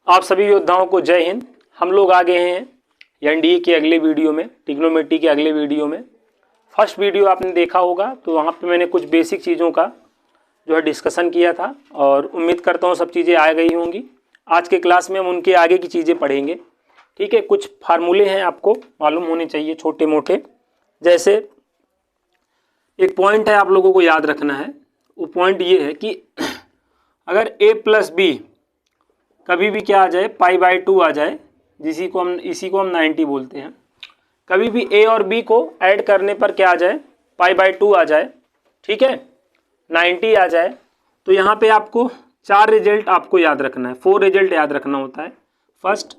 आप सभी योद्धाओं को जय हिंद। हम लोग आ गए हैं एनडीए के अगले वीडियो में, ट्रिग्नोमेट्री के अगले वीडियो में। फर्स्ट वीडियो आपने देखा होगा तो वहाँ पे मैंने कुछ बेसिक चीज़ों का जो है डिस्कशन किया था और उम्मीद करता हूँ सब चीज़ें आ गई होंगी। आज के क्लास में हम उनके आगे की चीज़ें पढ़ेंगे। ठीक है, कुछ फार्मूले हैं आपको मालूम होने चाहिए छोटे मोटे। जैसे एक पॉइंट है आप लोगों को याद रखना है, वो पॉइंट ये है कि अगर a प्लस बी कभी भी क्या आ जाए, π/2 आ जाए, इसी को हम 90 बोलते हैं। कभी भी a और b को ऐड करने पर क्या आ जाए, π/2 आ जाए, ठीक है, 90 आ जाए, तो यहाँ पे आपको 4 रिजल्ट आपको याद रखना है, 4 रिजल्ट याद रखना होता है। First,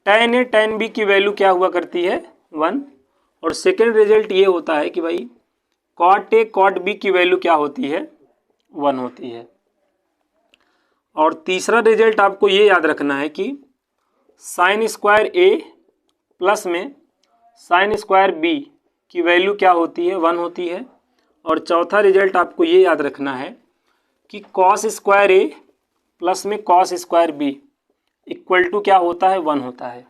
tan a tan b की वैल्यू क्या हुआ करती है 1, और सेकेंड रिजल्ट ये होता है कि भाई cot a cot b की वैल्यू क्या होती है 1 होती है। और तीसरा रिजल्ट आपको ये याद रखना है कि साइन स्क्वायर ए प्लस में साइन स्क्वायर बी की वैल्यू क्या होती है 1 होती है। और चौथा रिजल्ट आपको ये याद रखना है कि कॉस स्क्वायर ए प्लस में cos square B equal to क्या होता है 1 होता है।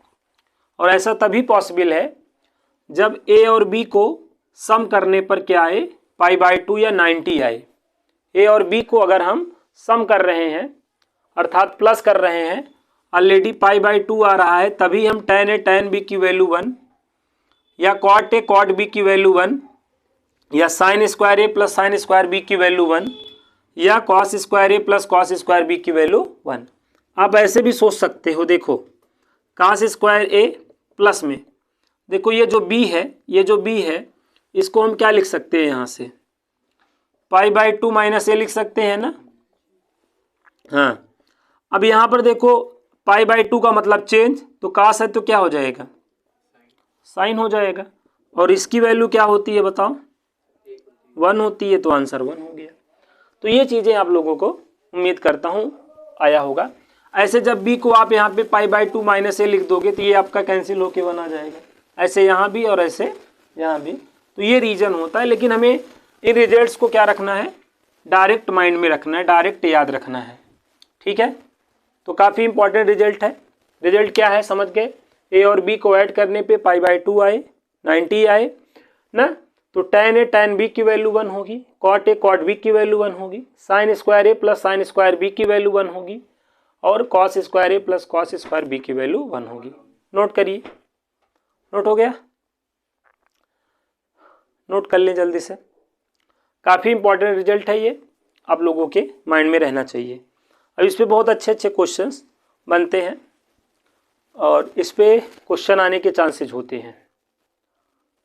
और ऐसा तभी पॉसिबल है जब ए और बी को सम करने पर क्या आए, π/2 या 90 आए। ए और बी को अगर हम सम कर रहे हैं अर्थात प्लस कर रहे हैं, ऑलरेडी π/2 आ रहा है, तभी हम tan a tan b की वैल्यू 1 या cot a cot b की वैल्यू 1 या sine square A plus sine square B की वैल्यू 1 या cos square A plus cos square B की वैल्यू 1। आप ऐसे भी सोच सकते हो, देखो कॉस स्क्वायर ए प्लस में देखो ये जो b है, ये जो b है इसको हम क्या लिख सकते हैं, यहाँ से π/2 माइनस ए लिख सकते हैं ना। हाँ, अब यहाँ पर देखो π/2 का मतलब चेंज, तो कास है तो क्या हो जाएगा, साइन हो जाएगा। और इसकी वैल्यू क्या होती है बताओ, 1 होती है, तो आंसर 1 हो गया। तो ये चीज़ें आप लोगों को उम्मीद करता हूँ आया होगा। ऐसे जब b को आप यहाँ पे π/2 माइनस ए लिख दोगे तो ये आपका कैंसिल होके 1 आ जाएगा, ऐसे यहाँ भी और ऐसे यहाँ भी। तो ये रीजन होता है, लेकिन हमें इन रिजल्ट्स को क्या रखना है, डायरेक्ट माइंड में रखना है, डायरेक्ट याद रखना है। ठीक है, तो काफ़ी इंपॉर्टेंट रिजल्ट है। रिजल्ट क्या है समझ गए, ए और बी को ऐड करने पे π/2 आए, 90 आए ना, तो tan a tan b की वैल्यू 1 होगी, cot a cot b की वैल्यू 1 होगी, sine square A plus sine square B की वैल्यू 1 होगी, और cos square A plus cos square B की वैल्यू 1 होगी। नोट करिए, नोट हो गया, नोट कर लें जल्दी से। काफ़ी इंपॉर्टेंट रिजल्ट है ये, आप लोगों के माइंड में रहना चाहिए। अब इस पे बहुत अच्छे अच्छे क्वेश्चंस बनते हैं और इस पे क्वेश्चन आने के चांसेस होते हैं।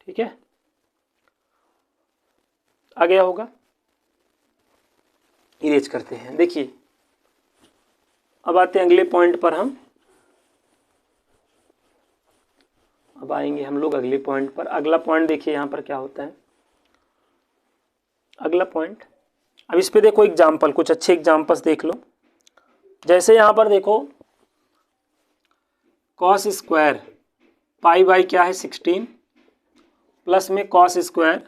ठीक है, आ गया होगा, इरेज करते हैं। देखिए अब आते हैं अगले पॉइंट पर, हम अब आएंगे हम लोग अगले पॉइंट पर। अगला पॉइंट देखिए यहाँ पर क्या होता है, अगला पॉइंट। अब इस पे देखो एग्जाम्पल, कुछ अच्छे एग्जाम्पल्स देख लो। जैसे यहाँ पर देखो कॉस स्क्वायर पाई क्या है 16 प्लस में कॉस स्क्वायर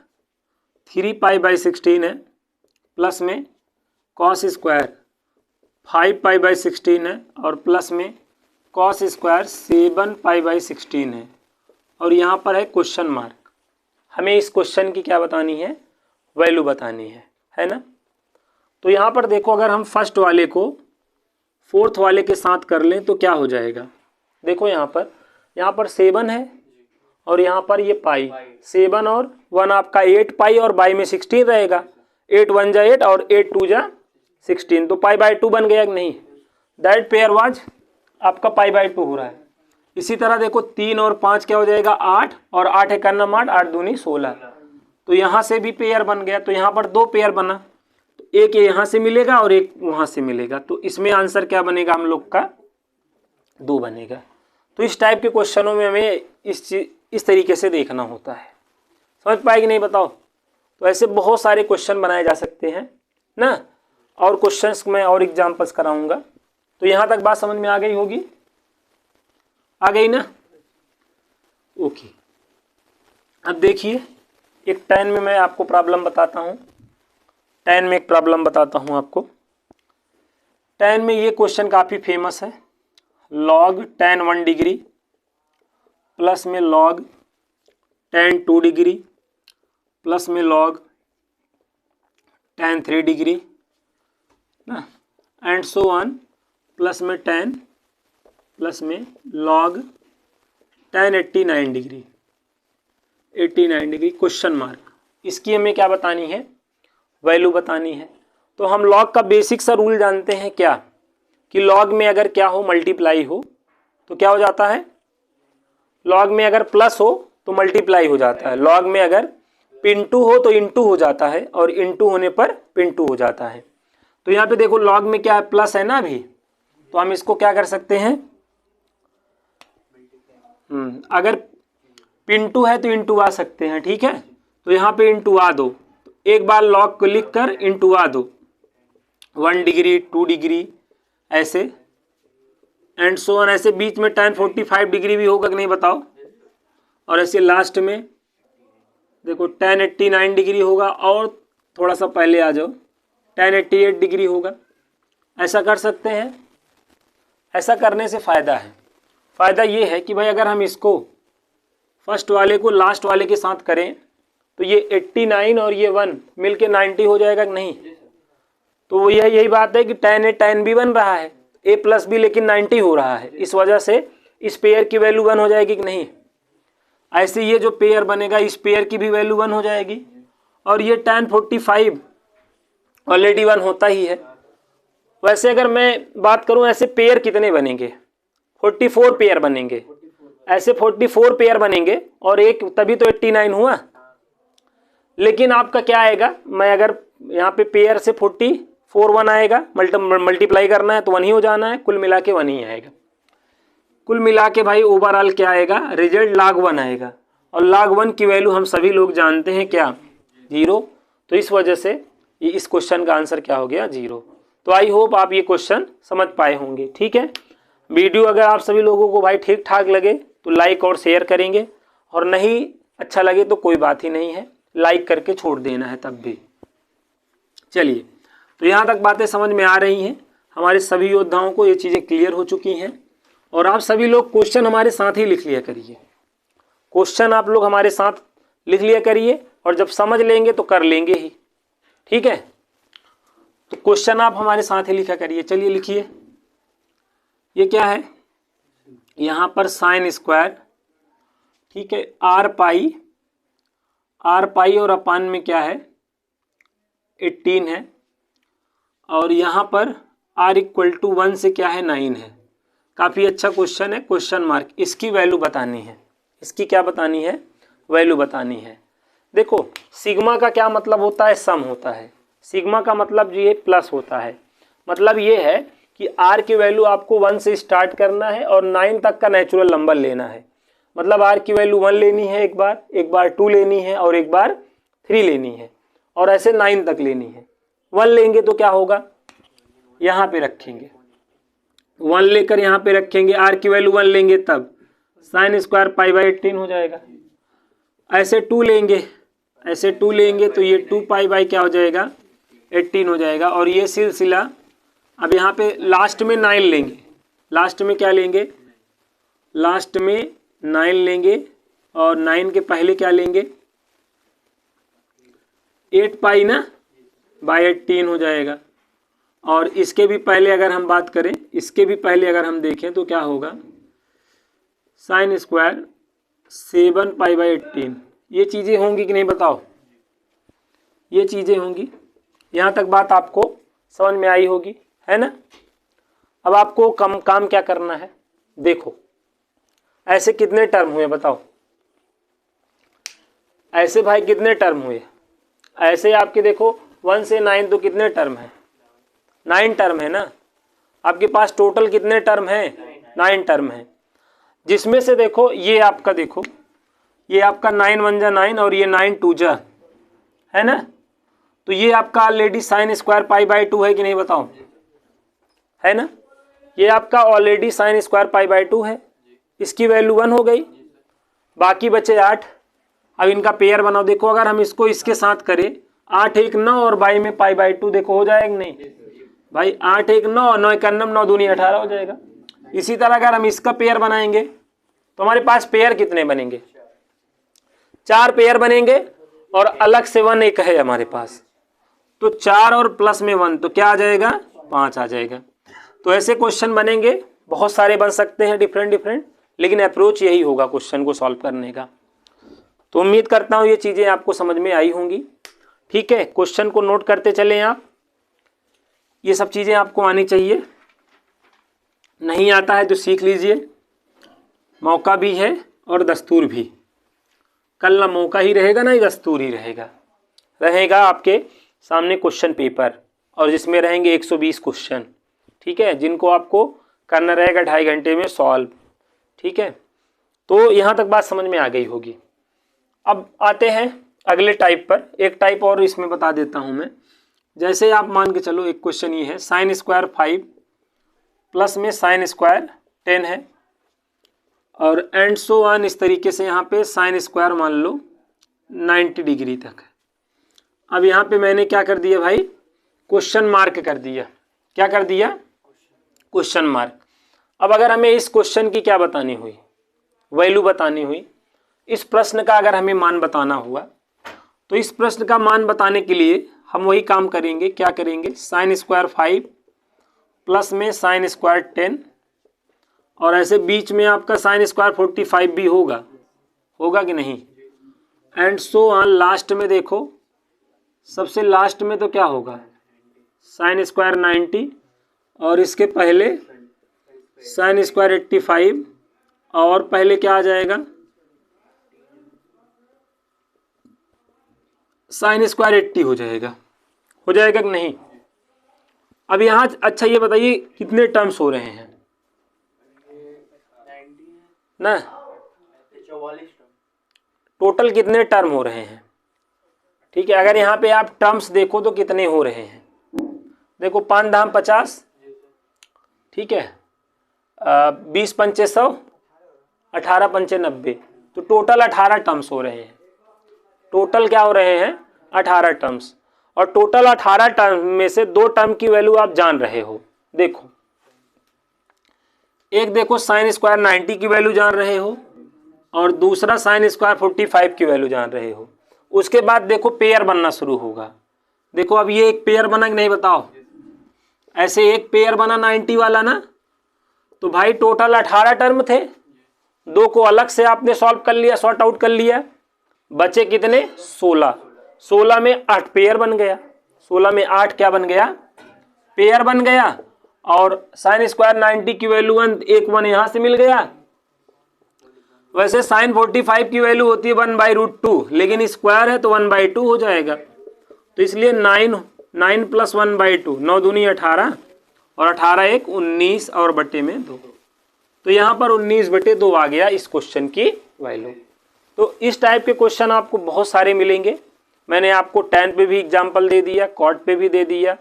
3π/16 है, प्लस में कॉस स्क्वायर 5π/16 है, और प्लस में कॉस स्क्वायर 7π/16 है। और यहाँ पर है क्वेश्चन मार्क, हमें इस क्वेश्चन की क्या बतानी है, वैल्यू बतानी है ना। तो यहाँ पर देखो अगर हम फर्स्ट वाले को फोर्थ वाले के साथ कर लें तो क्या हो जाएगा, देखो यहाँ पर 7 है और यहाँ पर ये पाई, 7 और 1 आपका 8π और बाई में 16 रहेगा, 8 1 जा 8 और 8 2 जा 16, तो π/2 बन गया कि नहीं, दैट पेयर वाज आपका π/2 हो रहा है। इसी तरह देखो 3 और 5 क्या हो जाएगा 8, और 8 है करना 8, 8 दूनी 16, तो यहाँ से भी पेयर बन गया। तो यहाँ पर 2 पेयर बना, एक यहाँ से मिलेगा और एक वहाँ से मिलेगा, तो इसमें आंसर क्या बनेगा हम लोग का 2 बनेगा। तो इस टाइप के क्वेश्चनों में हमें इस तरीके से देखना होता है। समझ पाए कि नहीं बताओ। तो ऐसे बहुत सारे क्वेश्चन बनाए जा सकते हैं ना, और क्वेश्चंस में और एग्जांपल्स कराऊंगा। तो यहाँ तक बात समझ में आ गई होगी, आ गई ना, ओके। अब देखिए एक tan में मैं आपको प्रॉब्लम बताता हूँ, tan में एक प्रॉब्लम बताता हूँ आपको। tan में ये क्वेश्चन काफ़ी फेमस है, log tan 1 डिग्री प्लस में log tan 2 डिग्री प्लस में log tan 3 डिग्री ना, एंड सो ऑन, प्लस में tan प्लस में log tan 89 degree, 89 degree question mark. इसकी हमें क्या बतानी है, वैल्यू बतानी है। तो हम log का बेसिक सा रूल जानते हैं क्या, कि log में अगर क्या हो, मल्टीप्लाई हो तो क्या हो जाता है, log में अगर प्लस हो तो मल्टीप्लाई हो जाता है, log में अगर पिंटू हो तो इंटू हो जाता है, और इंटू होने पर पिंटू हो जाता है। तो यहाँ पे देखो log में क्या है, प्लस है ना अभी, तो हम इसको क्या कर सकते हैं, अगर पिंटू है तो इंटू आ सकते हैं, ठीक है। तो यहाँ पे इंटू आ दो, एक बार log को लिख कर इंटू आ दो, 1 डिग्री 2 डिग्री ऐसे एंड सो ऑन, ऐसे बीच में tan 45 डिग्री भी होगा कि नहीं बताओ, और ऐसे लास्ट में देखो tan 89 डिग्री होगा, और थोड़ा सा पहले आ जाओ tan 88 डिग्री होगा। ऐसा कर सकते हैं। ऐसा करने से फ़ायदा है, फ़ायदा ये है कि भाई अगर हम इसको फर्स्ट वाले को लास्ट वाले के साथ करें तो ये 89 और ये 1 मिलके 90 हो जाएगा कि नहीं। तो यही बात है कि tan भी बन रहा है, a प्लस बी लेकिन 90 हो रहा है, इस वजह से इस पेयर की वैल्यू 1 हो जाएगी कि नहीं। ऐसे ये जो पेयर बनेगा इस पेयर की भी वैल्यू 1 हो जाएगी, और ये tan 45 ऑलरेडी 1 होता ही है। वैसे अगर मैं बात करूं ऐसे पेयर कितने बनेंगे, 44 पेयर बनेंगे, ऐसे 44 पेयर बनेंगे, और एक तभी तो 89 हुआ। लेकिन आपका क्या आएगा, मैं अगर यहाँ पे पेयर से 44 1 आएगा, मल्टीप्लाई करना है तो 1 ही हो जाना है, कुल मिला के 1 ही आएगा। कुल मिला के भाई ओवरऑल क्या आएगा, रिजल्ट log 1 आएगा, और log 1 की वैल्यू हम सभी लोग जानते हैं क्या, 0। तो इस वजह से ये इस क्वेश्चन का आंसर क्या हो गया, 0। तो आई होप आप ये क्वेश्चन समझ पाए होंगे, ठीक है। वीडियो अगर आप सभी लोगों को भाई ठीक ठाक लगे तो लाइक और शेयर करेंगे, और नहीं अच्छा लगे तो कोई बात ही नहीं है, लाइक करके छोड़ देना है तब भी। चलिए, तो यहाँ तक बातें समझ में आ रही हैं, हमारे सभी योद्धाओं को ये चीज़ें क्लियर हो चुकी हैं। और आप सभी लोग क्वेश्चन हमारे साथ ही लिख लिया करिए, क्वेश्चन आप लोग हमारे साथ लिख लिया करिए, और जब समझ लेंगे तो कर लेंगे ही, ठीक है। तो क्वेश्चन आप हमारे साथ ही लिखा करिए। चलिए लिखिए, ये क्या है, यहाँ पर साइन स्क्वायर, ठीक है, आर पाई और अपान में क्या है 18 है, और यहाँ पर r = 1 से क्या है 9 है। काफ़ी अच्छा क्वेश्चन है, क्वेश्चन मार्क। इसकी वैल्यू बतानी है, इसकी क्या बतानी है, वैल्यू बतानी है। देखो सिग्मा का क्या मतलब होता है, सम होता है। सिग्मा का मतलब ये प्लस होता है, मतलब ये है कि r की वैल्यू आपको 1 से स्टार्ट करना है और 9 तक का नेचुरल नंबर लेना है। मतलब r की वैल्यू 1 लेनी है, एक बार 2 लेनी है, और एक बार 3 लेनी है, और ऐसे 9 तक लेनी है। 1 लेंगे तो क्या होगा, यहाँ पे रखेंगे, 1 लेकर यहाँ पे रखेंगे, r की वैल्यू 1 लेंगे तब sin स्क्वायर π/18 हो जाएगा। ऐसे 2 लेंगे तो ये 2π क्या हो जाएगा, 18 हो जाएगा। और ये सिलसिला अब यहाँ पे लास्ट में 9 लेंगे, लास्ट में क्या लेंगे, लास्ट में 9 लेंगे, और 9 के पहले क्या लेंगे 8π ना /18 हो जाएगा। और इसके भी पहले अगर हम बात करें, इसके भी पहले अगर हम देखें तो क्या होगा, sin स्क्वायर 7π/18। ये चीज़ें होंगी कि नहीं बताओ, ये चीज़ें होंगी। यहाँ तक बात आपको समझ में आई होगी, है ना। अब आपको काम क्या करना है, देखो ऐसे कितने टर्म हुए बताओ, ऐसे भाई कितने टर्म हुए, ऐसे आपके देखो 1 से 9 तो कितने टर्म है, 9 टर्म है ना। आपके पास टोटल कितने टर्म हैं, 9 टर्म है, जिसमें से देखो ये आपका, देखो ये आपका 9 1 जा 9 और ये 9 2 जा, है ना। तो ये आपका ऑलरेडी sin स्क्वायर π/2 है कि नहीं बताओ, है ना। ये आपका ऑलरेडी sin स्क्वायर π/2 है, इसकी वैल्यू 1 हो गई, बाकी बचे 8। अब इनका पेयर बनाओ, देखो अगर हम इसको इसके साथ करें 8 1 9 और बाई में π/2, देखो हो जाएगा नहीं भाई, 8 1 9 9 1 9 9 दूनी 18 हो जाएगा। इसी तरह अगर हम इसका पेयर बनाएंगे तो हमारे पास पेयर कितने बनेंगे, 4 पेयर बनेंगे और अलग से 1 एक है हमारे पास, तो 4 और प्लस में 1 तो क्या आ जाएगा, 5 आ जाएगा। तो ऐसे क्वेश्चन बनेंगे, बहुत सारे बन सकते हैं डिफरेंट, लेकिन अप्रोच यही होगा क्वेश्चन को सॉल्व करने का। तो उम्मीद करता हूँ ये चीज़ें आपको समझ में आई होंगी। ठीक है, क्वेश्चन को नोट करते चलें आप, ये सब चीज़ें आपको आनी चाहिए। नहीं आता है तो सीख लीजिए, मौका भी है और दस्तूर भी। कल ना मौका ही रहेगा ना ही दस्तूर ही रहेगा आपके सामने क्वेश्चन पेपर, और जिसमें रहेंगे 120 क्वेश्चन। ठीक है, जिनको आपको करना रहेगा 2.5 घंटे में सॉल्व। ठीक है, तो यहाँ तक बात समझ में आ गई होगी। अब आते हैं अगले टाइप पर। एक टाइप और इसमें बता देता हूँ मैं। जैसे आप मान के चलो, एक क्वेश्चन ये है, sin स्क्वायर 5 प्लस में sin स्क्वायर 10 है, और एंड सो ऑन, इस तरीके से यहाँ पे sin स्क्वायर मान लो 90 डिग्री तक है। अब यहाँ पे मैंने क्या कर दिया भाई, क्वेश्चन मार्क कर दिया। क्या कर दिया, क्वेश्चन मार्क। अब अगर हमें इस क्वेश्चन की क्या बतानी हुई, वैल्यू बतानी हुई, इस प्रश्न का अगर हमें मान बताना हुआ, तो इस प्रश्न का मान बताने के लिए हम वही काम करेंगे। क्या करेंगे, sin स्क्वायर 5 प्लस में sin स्क्वायर 10, और ऐसे बीच में आपका sin स्क्वायर 45 भी होगा कि नहीं, एंड सो ऑन। लास्ट में देखो, सबसे लास्ट में तो क्या होगा, sin स्क्वायर 90, और इसके पहले sin स्क्वायर 85, और पहले क्या आ जाएगा, sin स्क्वायर 80 हो जाएगा कि नहीं। अब यहाँ अच्छा ये बताइए कितने टर्म्स हो रहे हैं ना, 44 टोटल कितने टर्म हो रहे हैं। ठीक है, अगर यहाँ पे आप टर्म्स देखो तो कितने हो रहे हैं, देखो 5 धाम 50, ठीक है, 20 पंचे 100, 18 पंचे 90, तो टोटल 18 टर्म्स हो रहे हैं। टोटल क्या हो रहे हैं, 18 टर्म्स। और टोटल 18 टर्म में से 2 टर्म की वैल्यू आप जान रहे हो। देखो, एक देखो sin स्क्वायर 90 की वैल्यू जान रहे हो, और दूसरा sin स्क्वायर 45 की वैल्यू जान रहे हो। उसके बाद देखो पेयर बनना शुरू होगा। देखो अब ये एक पेयर बना कि नहीं बताओ, ऐसे एक पेयर बना 90 वाला ना, तो भाई टोटल 18 टर्म थे, 2 को अलग से आपने सॉल्व कर लिया, सॉर्ट आउट कर लिया, बचे कितने, 16। 16 में 8 पेयर बन गया, 16 में 8 क्या बन गया, पेयर बन गया। और sin स्क्वायर 90 की वैल्यू 1 यहाँ से मिल गया। वैसे sin 45 की वैल्यू होती है 1/√2, लेकिन स्क्वायर है तो 1/2 हो जाएगा। तो इसलिए 9 प्लस 1/2, 9 दूनी 18, और 18 एक 19, और बटे में 2, तो यहाँ पर 19/2 आ गया इस क्वेश्चन की वैल्यू। तो इस टाइप के क्वेश्चन आपको बहुत सारे मिलेंगे। मैंने आपको tan पे भी एग्जाम्पल दे दिया, cot पे भी दे दिया,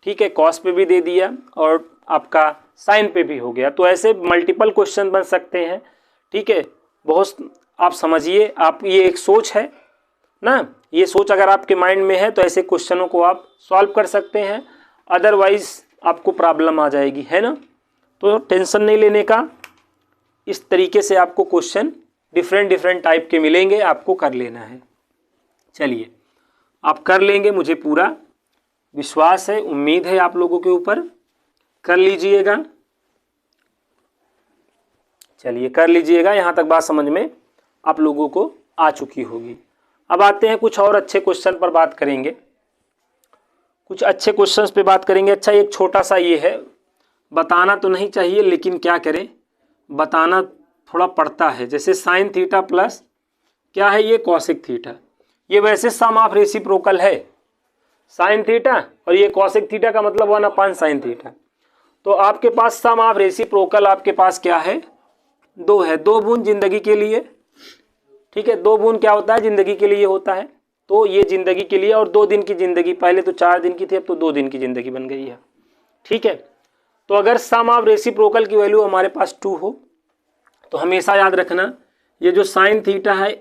ठीक है, cos पे भी दे दिया, और आपका sin पे भी हो गया। तो ऐसे मल्टीपल क्वेश्चन बन सकते हैं। ठीक है, बहुत आप समझिए, आप ये एक सोच है ना, ये सोच अगर आपके माइंड में है तो ऐसे क्वेश्चनों को आप सॉल्व कर सकते हैं, अदरवाइज आपको प्रॉब्लम आ जाएगी, है ना। तो टेंशन नहीं लेने का, इस तरीके से आपको क्वेश्चन डिफरेंट टाइप के मिलेंगे, आपको कर लेना है। चलिए, आप कर लेंगे, मुझे पूरा विश्वास है, उम्मीद है आप लोगों के ऊपर, कर लीजिएगा। चलिए कर लीजिएगा, यहाँ तक बात समझ में आप लोगों को आ चुकी होगी। अब आते हैं कुछ और अच्छे क्वेश्चन पर बात करेंगे, कुछ अच्छे क्वेश्चंस पे बात करेंगे। अच्छा, एक छोटा सा ये है, बताना तो नहीं चाहिए लेकिन क्या करें, बताना थोड़ा पड़ता है। जैसे साइन थीटा प्लस क्या है, ये कॉसिक थीटा, ये वैसे सम ऑफ रेसिप्रोकल है, साइन थीटा और ये कॉसिक थीटा का मतलब 1/sin साइन थीटा। तो आपके पास सम ऑफ रेसिप्रोकल आपके पास क्या है, 2 है। 2 बूंद जिंदगी के लिए, ठीक है, 2 बूंद क्या होता है, जिंदगी के लिए होता है। तो ये जिंदगी के लिए, और 2 दिन की जिंदगी, पहले तो 4 दिन की थी, अब तो 2 दिन की जिंदगी बन गई है। ठीक है, तो अगर सम ऑफ रेसिप्रोकल की वैल्यू हमारे पास 2 हो तो हमेशा याद रखना, ये जो साइन थीटा है,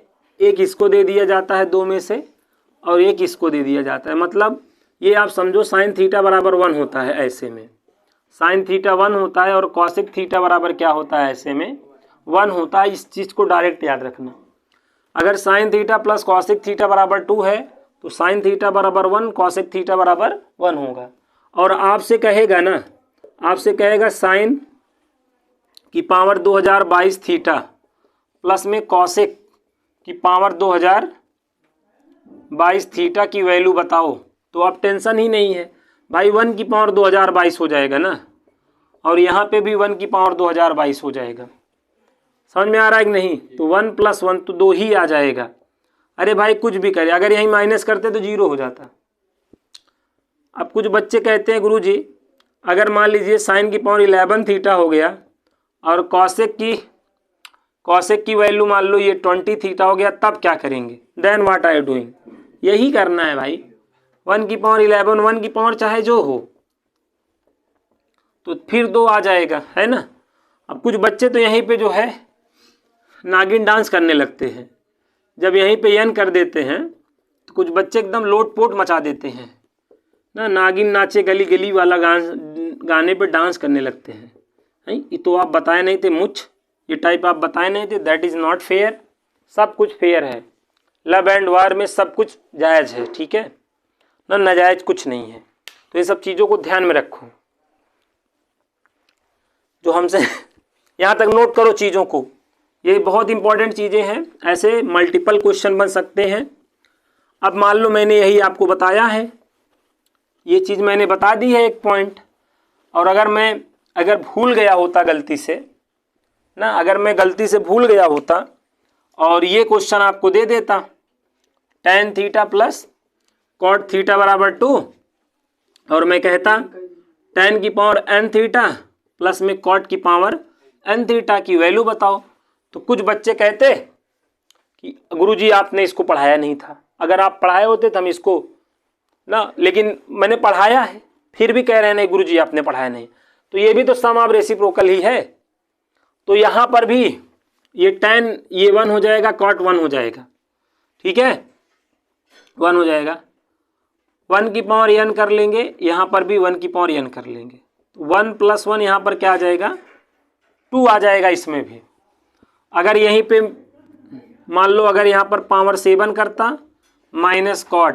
एक इसको दे दिया जाता है 2 में से, और एक इसको दे दिया जाता है। मतलब ये आप समझो साइन थीटा बराबर 1 होता है, ऐसे में साइन थीटा 1 होता है और कॉसेक थीटा बराबर क्या होता है, ऐसे में 1 होता है। इस चीज़ को डायरेक्ट याद रखना। अगर sine theta plus cosec theta बराबर 2 है तो साइन थीटा बराबर 1, कॉसेक थीटा बराबर 1 होगा। और आपसे कहेगा ना, आपसे कहेगा साइन की पावर 2022 थीटा प्लस में कॉसेक की पावर 2022 थीटा की वैल्यू बताओ, तो अब टेंशन ही नहीं है भाई, 1 की पावर 2022 हो जाएगा ना, और यहाँ पे भी 1 की पावर 2022 हो जाएगा। समझ में आ रहा है कि नहीं? तो 1 + 1 तो 2 ही आ जाएगा। अरे भाई कुछ भी करे, अगर यहीं माइनस करते तो 0 हो जाता। अब कुछ बच्चे कहते हैं गुरुजी अगर मान लीजिए साइन की पावर 11 थीटा हो गया और कॉसेक की वैल्यू मान लो ये 20 थीटा हो गया, तब क्या करेंगे? Then what are you doing? यही करना है भाई, 1 की पावर 11, 1 की पावर चाहे जो हो, तो फिर 2 आ जाएगा, है ना। अब कुछ बच्चे तो यहीं पे जो है नागिन डांस करने लगते हैं। जब यहीं पे n कर देते हैं तो कुछ बच्चे एकदम लोट पोट मचा देते हैं ना, नागिन नाचे गली गली वाला गाने पे डांस करने लगते हैं। ये तो आप बताए नहीं थे मुझ, ये टाइप आप बताए नहीं थे। That is not fair. सब कुछ फेयर है, लव एंड वार में सब कुछ जायज़ है, ठीक है ना, नाजायज़ कुछ नहीं है। तो ये सब चीज़ों को ध्यान में रखो, जो हमसे यहाँ तक नोट करो चीज़ों को, ये बहुत इंपॉर्टेंट चीज़ें हैं। ऐसे मल्टीपल क्वेश्चन बन सकते हैं। अब मान लो मैंने यही आपको बताया है, ये चीज़ मैंने बता दी है एक पॉइंट, और अगर भूल गया होता गलती से ना, अगर मैं गलती से भूल गया होता और ये क्वेश्चन आपको दे देता tan theta plus cot theta बराबर 2, और मैं कहता tan की पावर n थीटा प्लस में cot की पावर n थीटा की वैल्यू बताओ, तो कुछ बच्चे कहते कि गुरुजी आपने इसको पढ़ाया नहीं था। अगर आप पढ़ाए होते तो हम इसको ना, लेकिन मैंने पढ़ाया है, फिर भी कह रहे हैं नहीं गुरुजी आपने पढ़ाया नहीं, तो ये भी तो सम ऑफ रेसिप्रोकल ही है। तो यहाँ पर भी ये tan ये 1 हो जाएगा, cot 1 हो जाएगा, ठीक है, 1 हो जाएगा। 1 की पावर n कर लेंगे, यहाँ पर भी 1 की पावर n कर लेंगे, तो 1 + 1 यहाँ पर क्या आ जाएगा, 2 आ जाएगा इसमें भी। अगर यहीं पे मान लो अगर यहाँ पर पावर 7 करता माइनस cot,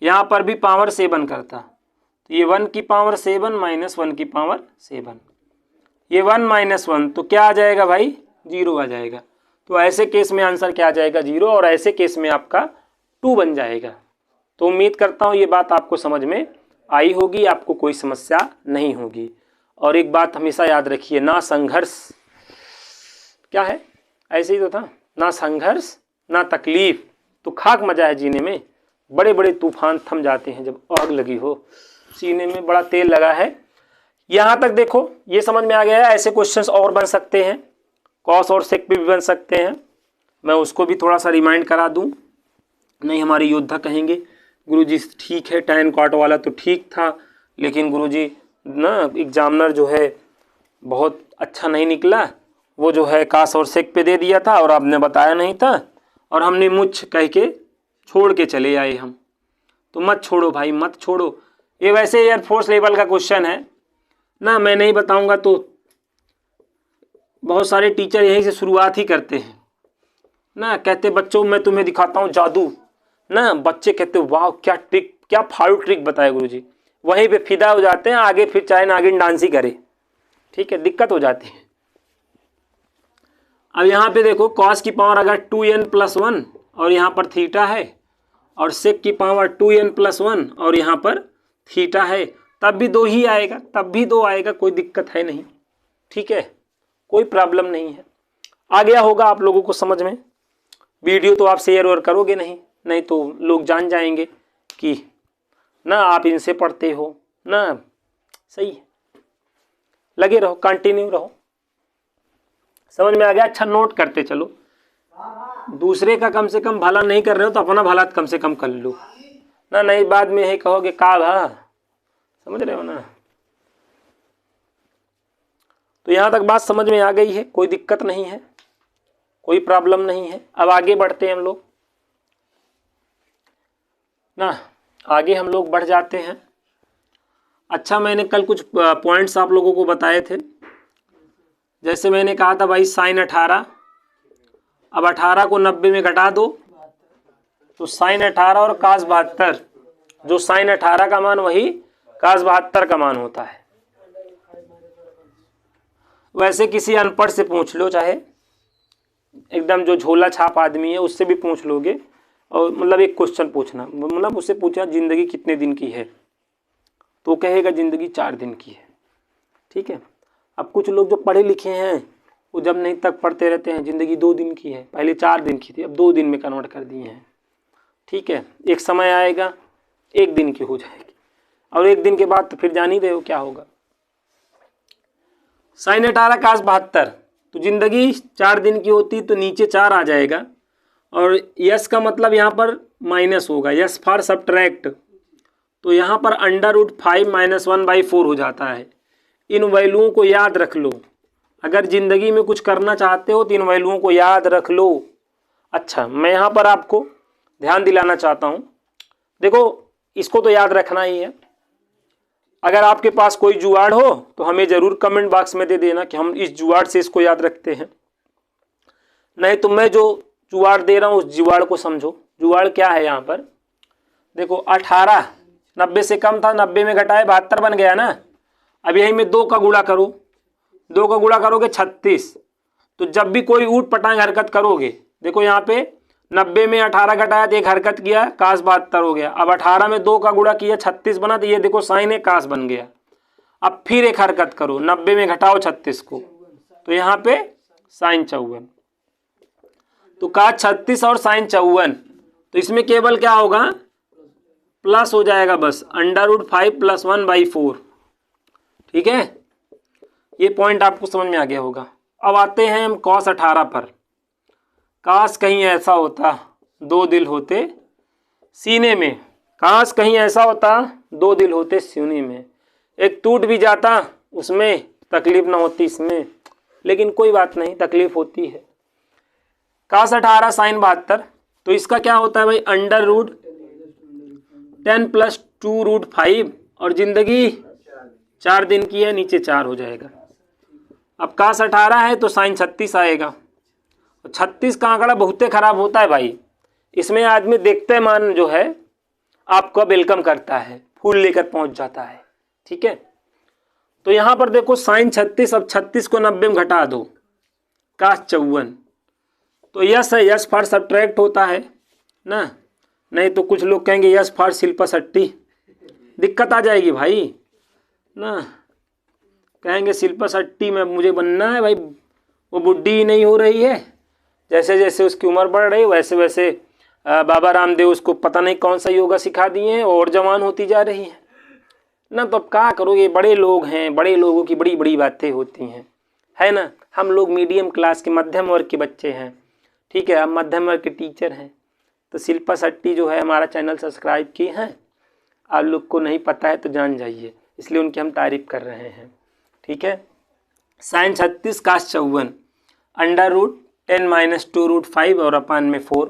यहाँ पर भी पावर 7 करता, तो ये 1 की पावर 7 माइनस 1 की पावर 7, ये 1 - 1 तो क्या आ जाएगा भाई, 0 आ जाएगा। तो ऐसे केस में आंसर क्या आ जाएगा, 0, और ऐसे केस में आपका 2 बन जाएगा। तो उम्मीद करता हूँ ये बात आपको समझ में आई होगी, आपको कोई समस्या नहीं होगी। और एक बात हमेशा याद रखिए, ना संघर्ष, क्या है, ऐसे ही तो था, ना संघर्ष ना तकलीफ तो खाक मजा है जीने में। बड़े बड़े तूफान थम जाते हैं जब आग लगी हो, सीने में बड़ा तेल लगा है। यहाँ तक देखो ये समझ में आ गया है। ऐसे क्वेश्चंस और बन सकते हैं, कॉस और सेक पे भी बन सकते हैं, मैं उसको भी थोड़ा सा रिमाइंड करा दूं। नहीं हमारे योद्धा कहेंगे गुरुजी ठीक है tan cot वाला तो ठीक था, लेकिन गुरुजी ना एग्जामिनर जो है बहुत अच्छा नहीं निकला, वो जो है कास और सेक पे दे दिया था और आपने बताया नहीं था, और हमने मुझ कह के छोड़ के चले आए हम। तो मत छोड़ो भाई, मत छोड़ो। ये वैसे एयरफोर्स लेवल का क्वेश्चन है ना, मैं नहीं बताऊंगा तो बहुत सारे टीचर यहीं से शुरुआत ही करते हैं ना, कहते बच्चों मैं तुम्हें दिखाता हूँ जादू ना, बच्चे कहते वाह क्या ट्रिक, क्या फाड़ू ट्रिक बताया गुरुजी, वहीं पे फिदा हो जाते हैं, आगे फिर चाहे नागिन डांस ही करे, ठीक है, दिक्कत हो जाती है। अब यहाँ पे देखो कॉस की पावर अगर 2n + 1 और यहाँ पर थीटा है, और सेक की पावर 2n + 1 और यहाँ पर थीटा है, तब भी 2 ही आएगा, तब भी 2 आएगा, कोई दिक्कत है नहीं, ठीक है, कोई प्रॉब्लम नहीं है। आ गया होगा आप लोगों को समझ में। वीडियो तो आप शेयर और करोगे नहीं तो लोग जान जाएंगे कि ना आप इनसे पढ़ते हो ना, सही है, लगे रहो, कंटिन्यू रहो। समझ में आ गया? अच्छा नोट करते चलो, दूसरे का कम से कम भला नहीं कर रहे हो तो अपना भला कम से कम कर लो ना, नहीं बाद में यही कहोगे का भा, समझ रहे हो ना। तो यहाँ तक बात समझ में आ गई है, कोई दिक्कत नहीं है, कोई प्रॉब्लम नहीं है। अब आगे बढ़ते हैं हम लोग ना, आगे हम लोग बढ़ जाते हैं। अच्छा, मैंने कल कुछ पॉइंट्स आप लोगों को बताए थे। जैसे मैंने कहा था भाई साइन 18, अब 18 को 90 में घटा दो तो साइन 18 और कास 72, जो साइन 18 का मान वही कास 72 का मान होता है। वैसे किसी अनपढ़ से पूछ लो, चाहे एकदम जो झोला छाप आदमी है उससे भी पूछ लोगे, और मतलब एक क्वेश्चन पूछना, मतलब उससे पूछना जिंदगी कितने दिन की है, तो कहेगा जिंदगी 4 दिन की है। ठीक है। अब कुछ लोग जो पढ़े लिखे हैं वो जब नहीं तक पढ़ते रहते हैं, जिंदगी 2 दिन की है, पहले 4 दिन की थी, अब 2 दिन में कन्वर्ट कर दिए हैं। ठीक है। एक समय आएगा 1 दिन की हो जाएगी, और 1 दिन के बाद तो फिर जान ही रहे हो क्या होगा। साइन 18 कास 72, तो जिंदगी 4 दिन की होती तो नीचे 4 आ जाएगा, और यस का मतलब यहाँ पर माइनस होगा, यस फॉर सब्ट्रैक्ट, तो यहाँ पर √5 - 1/4 हो जाता है। इन वैल्यूओं को याद रख लो, अगर ज़िंदगी में कुछ करना चाहते हो तो इन वैल्यूओं को याद रख लो। अच्छा, मैं यहाँ पर आपको ध्यान दिलाना चाहता हूँ, देखो इसको तो याद रखना ही है। अगर आपके पास कोई जुगाड़ हो तो हमें ज़रूर कमेंट बॉक्स में दे देना कि हम इस जुगाड़ से इसको याद रखते हैं, नहीं तो मैं जो जुगाड़ दे रहा हूँ उस जुगाड़ को समझो। जुगाड़ क्या है यहाँ पर, देखो 18 90 से कम था, 90 में घटाए 72 बन गया ना। अब यही में 2 का गुणा करो, 2 का गुणा करोगे 36, तो जब भी कोई ऊट पटांग हरकत करोगे, देखो यहाँ पे 90 में 18 घटाया तो एक हरकत किया, कास 72 हो गया। अब 18 में 2 का गुणा किया 36 बना, तो ये देखो साइन है कास बन गया। अब फिर एक हरकत करो, 90 में घटाओ 36 को, तो यहाँ पे साइन 54, तो कास 36 और साइन 54, तो इसमें केवल क्या होगा, प्लस हो जाएगा बस, √5 + 1/4। ठीक है, ये पॉइंट आपको समझ में आ गया होगा। अब आते हैं हम कॉस 18 पर। काश कहीं ऐसा होता 2 दिल होते सीने में, काश कहीं ऐसा होता 2 दिल होते सीने में, एक टूट भी जाता उसमें तकलीफ ना होती इसमें, लेकिन कोई बात नहीं, तकलीफ होती है। काश 18 साइन 72, तो इसका क्या होता है भाई, √10 + 2√5, और जिंदगी 4 दिन की है, नीचे 4 हो जाएगा। अब काश 18 है तो साइन 36 आएगा, 36 का आंकड़ा बहुते खराब होता है भाई, इसमें आदमी देखते मान जो है आपका वेलकम करता है, फूल लेकर पहुंच जाता है। ठीक है, तो यहाँ पर देखो साइन 36, अब 36 को 90 में घटा दो, काश 54, तो यस है, यस फॉर सब्ट्रैक्ट होता है ना, नहीं तो कुछ लोग कहेंगे यस फॉर शिल्पा शेट्टी, दिक्कत आ जाएगी भाई ना, कहेंगे शिल्पा शेट्टी में मुझे बनना है भाई, वो बुढ़ी ही नहीं हो रही है, जैसे जैसे उसकी उम्र बढ़ रही है वैसे वैसे बाबा रामदेव उसको पता नहीं कौन सा योगा सिखा दिए हैं और जवान होती जा रही है ना। तो अब क्या करोगे, बड़े लोग हैं, बड़े लोगों की बड़ी बड़ी बातें होती हैं, है ना। हम लोग मीडियम क्लास के मध्यम वर्ग के बच्चे हैं, ठीक है, हम मध्यम वर्ग के टीचर हैं। तो शिल्पा शेट्टी जो है हमारा चैनल सब्सक्राइब किए हैं, आप लोग को नहीं पता है तो जान जाइए, इसलिए उनकी हम तारीफ कर रहे हैं। ठीक है, साइन 36 काश 54, √10 - 2√5 और अपान में 4।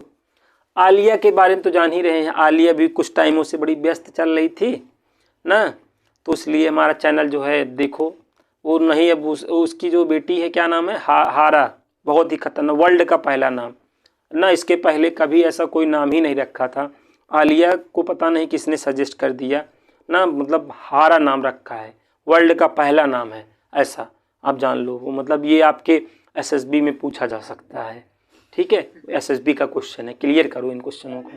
आलिया के बारे में तो जान ही रहे हैं, आलिया भी कुछ टाइमों से बड़ी व्यस्त चल रही थी ना, तो इसलिए हमारा चैनल जो है देखो, वो नहीं, अब उसकी जो बेटी है क्या नाम है, हारा, बहुत ही खतरनाक, वर्ल्ड का पहला नाम ना, इसके पहले कभी ऐसा कोई नाम ही नहीं रखा था। आलिया को पता नहीं किसने सजेस्ट कर दिया ना, मतलब हारा नाम रखा है, वर्ल्ड का पहला नाम है ऐसा, आप जान लो। वो मतलब ये आपके एसएसबी में पूछा जा सकता है। ठीक है, एसएसबी का क्वेश्चन है, क्लियर करो इन क्वेश्चनों को।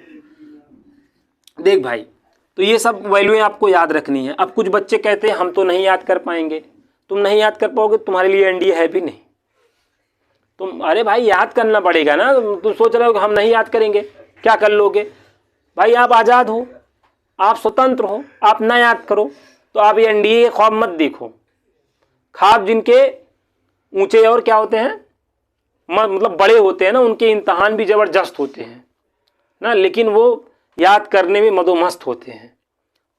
देख भाई, तो ये सब वैल्यूएं आपको याद रखनी है। अब कुछ बच्चे कहते हैं हम तो नहीं याद कर पाएंगे, तुम नहीं याद कर पाओगे, तुम्हारे लिए एनडीए है भी नहीं। तुम, अरे भाई याद करना पड़ेगा ना, तुम सोच रहे हो कि हम नहीं याद करेंगे, क्या कर लोगे भाई, आप आज़ाद हो, आप स्वतंत्र हो, आप ना याद करो तो आप ये एनडीए के ख्वाब मत देखो। ख्वाब जिनके ऊंचे और क्या होते हैं, मतलब बड़े होते हैं ना, उनके इम्तहान भी ज़बरदस्त होते हैं ना, लेकिन वो याद करने में मदोमस्त होते हैं।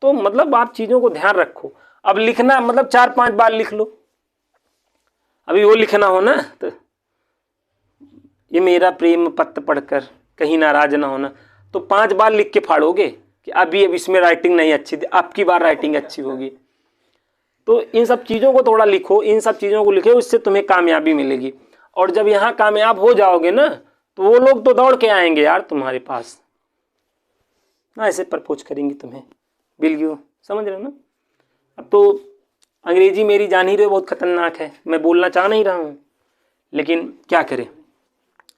तो मतलब आप चीज़ों को ध्यान रखो। अब लिखना मतलब 4-5 बार लिख लो, अभी वो लिखना हो ना, तो ये मेरा प्रेम पत्र पढ़कर कहीं नाराज ना होना, तो 5 बार लिख के फाड़ोगे कि अभी अब इसमें राइटिंग नहीं अच्छी थी, अब की बार राइटिंग अच्छी होगी। तो इन सब चीज़ों को थोड़ा लिखो, इन सब चीज़ों को लिखो, इससे तुम्हें कामयाबी मिलेगी। और जब यहाँ कामयाब हो जाओगे ना तो वो लोग तो दौड़ के आएंगे यार तुम्हारे पास, ना ऐसे प्रपोज करेंगे तुम्हें। विल यू, समझ रहे हो ना। अब तो अंग्रेजी मेरी जान ही रहे हो बहुत खतरनाक है, मैं बोलना चाह नहीं रहा हूँ लेकिन क्या करें।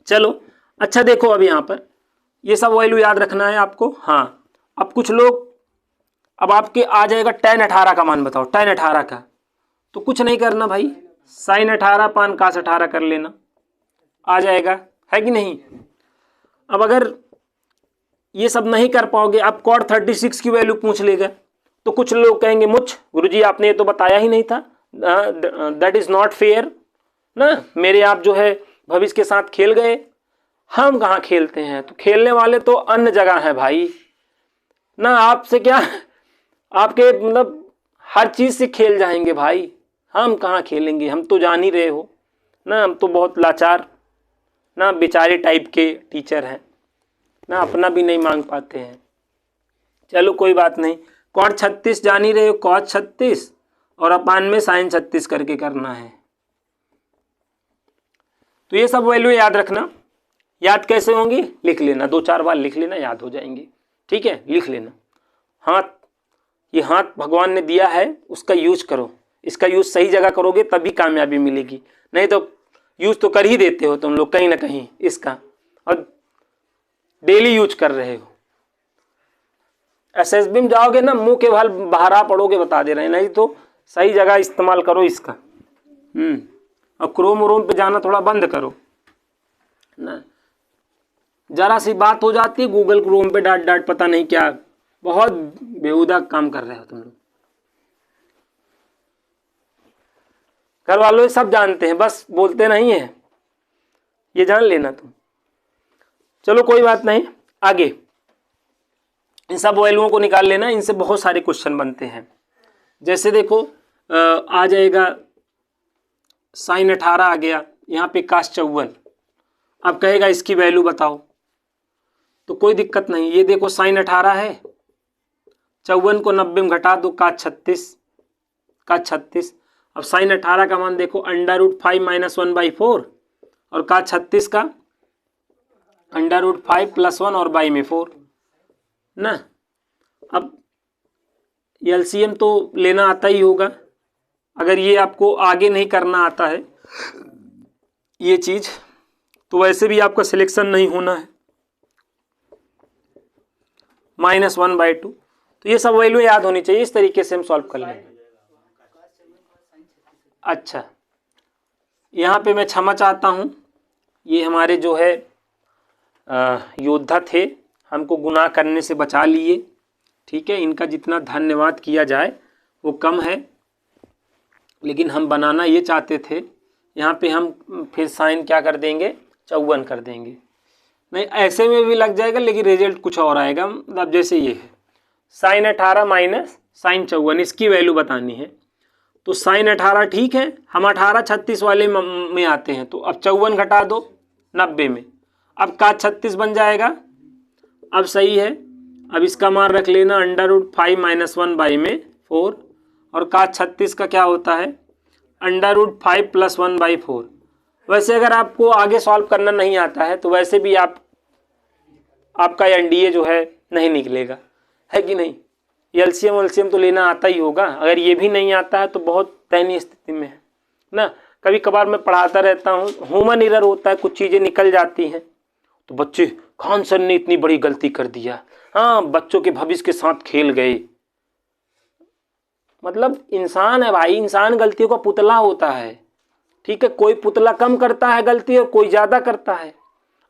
चलो अच्छा देखो, अब यहाँ पर ये सब वैल्यू याद रखना है आपको। हाँ अब कुछ लोग, अब आपके आ जाएगा tan 18 का मान बताओ, tan 18 का, तो कुछ नहीं करना भाई, sin 18 पान cos 18 कर लेना, आ जाएगा, है कि नहीं। अब अगर ये सब नहीं कर पाओगे, अब cot 36 की वैल्यू पूछ लेगा तो कुछ लोग कहेंगे मुझ गुरुजी आपने ये तो बताया ही नहीं था, दैट इज़ नॉट फेयर ना, मेरे आप जो है भविष्य के साथ खेल गए। हम कहाँ खेलते हैं, तो खेलने वाले तो अन्य जगह हैं भाई ना, आपसे क्या, आपके मतलब हर चीज़ से खेल जाएंगे भाई, हम कहाँ खेलेंगे, हम तो जान ही रहे हो ना, हम तो बहुत लाचार ना बेचारे टाइप के टीचर हैं ना, अपना भी नहीं मांग पाते हैं। चलो कोई बात नहीं, cot 36 जान ही रहे हो, cos 36 और अपान में sin 36 करके करना है। तो ये सब वैल्यू याद रखना। याद कैसे होंगी, लिख लेना, 2-4 बार लिख लेना, याद हो जाएंगे, ठीक है, लिख लेना। हाथ, ये हाथ भगवान ने दिया है, उसका यूज करो, इसका यूज सही जगह करोगे तभी कामयाबी मिलेगी, नहीं तो यूज तो कर ही देते हो तुम लोग कहीं ना कहीं इसका, और डेली यूज कर रहे हो। एसएसबी में जाओगे ना मुंह के भाल बहरा पड़ोगे, बता दे रहे हैं, नहीं तो सही जगह इस्तेमाल करो इसका। और क्रोम पे जाना थोड़ा बंद करो ना, जरा सी बात हो जाती है गूगल क्रोम पे डाट पता नहीं क्या, बहुत बेहुदा काम कर रहे हो तुम लोग। घर वालों सब जानते हैं, बस बोलते नहीं है, ये जान लेना तुम। चलो कोई बात नहीं, आगे इन सब वैल्यूओं को निकाल लेना, इनसे बहुत सारे क्वेश्चन बनते हैं। जैसे देखो आ जाएगा sin 18 आ गया, यहाँ पे cos 54, अब कहेगा इसकी वैल्यू बताओ, तो कोई दिक्कत नहीं, ये देखो sin 18 है, 54 को 90 में घटा दो, cos 36। अब sin 18 का मान देखो √5 - 1/4 और cos 36 का √5 + 1 और बाई में 4 ना। अब एलसीएम तो लेना आता ही होगा, अगर ये आपको आगे नहीं करना आता है ये चीज़, तो वैसे भी आपका सिलेक्शन नहीं होना है। -1/2, तो ये सब वैल्यू याद होनी चाहिए, इस तरीके से हम सॉल्व कर लेंगे। अच्छा यहाँ पे मैं क्षमा चाहता हूँ, ये हमारे जो है योद्धा थे, हमको गुनाह करने से बचा लिए, ठीक है, इनका जितना धन्यवाद किया जाए वो कम है, लेकिन हम बनाना ये चाहते थे। यहाँ पे हम फिर साइन क्या कर देंगे, 54 कर देंगे, नहीं ऐसे में भी लग जाएगा लेकिन रिजल्ट कुछ और आएगा। मतलब जैसे ये है sin 18 माइनस sin 54, इसकी वैल्यू बतानी है, तो sin 18 ठीक है, हम 18 36 वाले में आते हैं, तो अब 54 घटा दो 90 में, अब cos 36 बन जाएगा। अब सही है, अब इसका मान रख लेना √5 - 1/4 और cos 36 का क्या होता है √5 + 1/4। वैसे अगर आपको आगे सॉल्व करना नहीं आता है तो वैसे भी आपका एनडीए जो है नहीं निकलेगा, है कि नहीं। एलसीएम तो लेना आता ही होगा, अगर ये भी नहीं आता है तो बहुत दयनीय स्थिति में है ना। कभी कभार मैं पढ़ाता रहता हूँ, ह्यूमन एरर होता है, कुछ चीज़ें निकल जाती हैं, तो बच्चे खान सर ने इतनी बड़ी गलती कर दिया, हाँ बच्चों के भविष्य के साथ खेल गए। मतलब इंसान है भाई, इंसान गलतियों का पुतला होता है, ठीक है, कोई पुतला कम करता है गलती और कोई ज़्यादा करता है,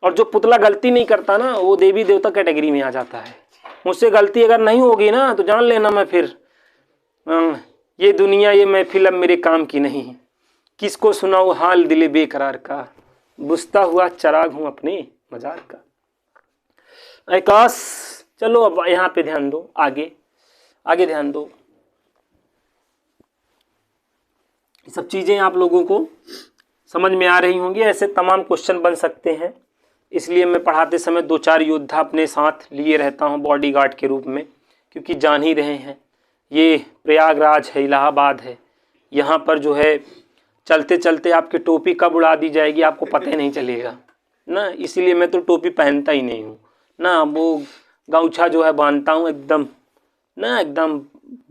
और जो पुतला गलती नहीं करता ना वो देवी देवता कैटेगरी में आ जाता है। मुझसे गलती अगर नहीं होगी ना तो जान लेना मैं फिर ये दुनिया ये महफिल अब मेरे काम की नहीं, किसको सुनाऊँ हाल दिले बेकरार का, बुझता हुआ चराग हूँ अपने मजार का। आकाश चलो अब यहाँ पे ध्यान दो, आगे ध्यान दो। सब चीज़ें आप लोगों को समझ में आ रही होंगी, ऐसे तमाम क्वेश्चन बन सकते हैं, इसलिए मैं पढ़ाते समय 2-4 योद्धा अपने साथ लिए रहता हूँ बॉडीगार्ड के रूप में, क्योंकि जान ही रहे हैं ये प्रयागराज है, इलाहाबाद है, यहाँ पर जो है चलते चलते आपकी टोपी कब उड़ा दी जाएगी आपको पता ही नहीं चलेगा ना। इसीलिए मैं तो टोपी पहनता ही नहीं हूँ ना। वो गमछा जो है बांधता हूँ एकदम ना, एकदम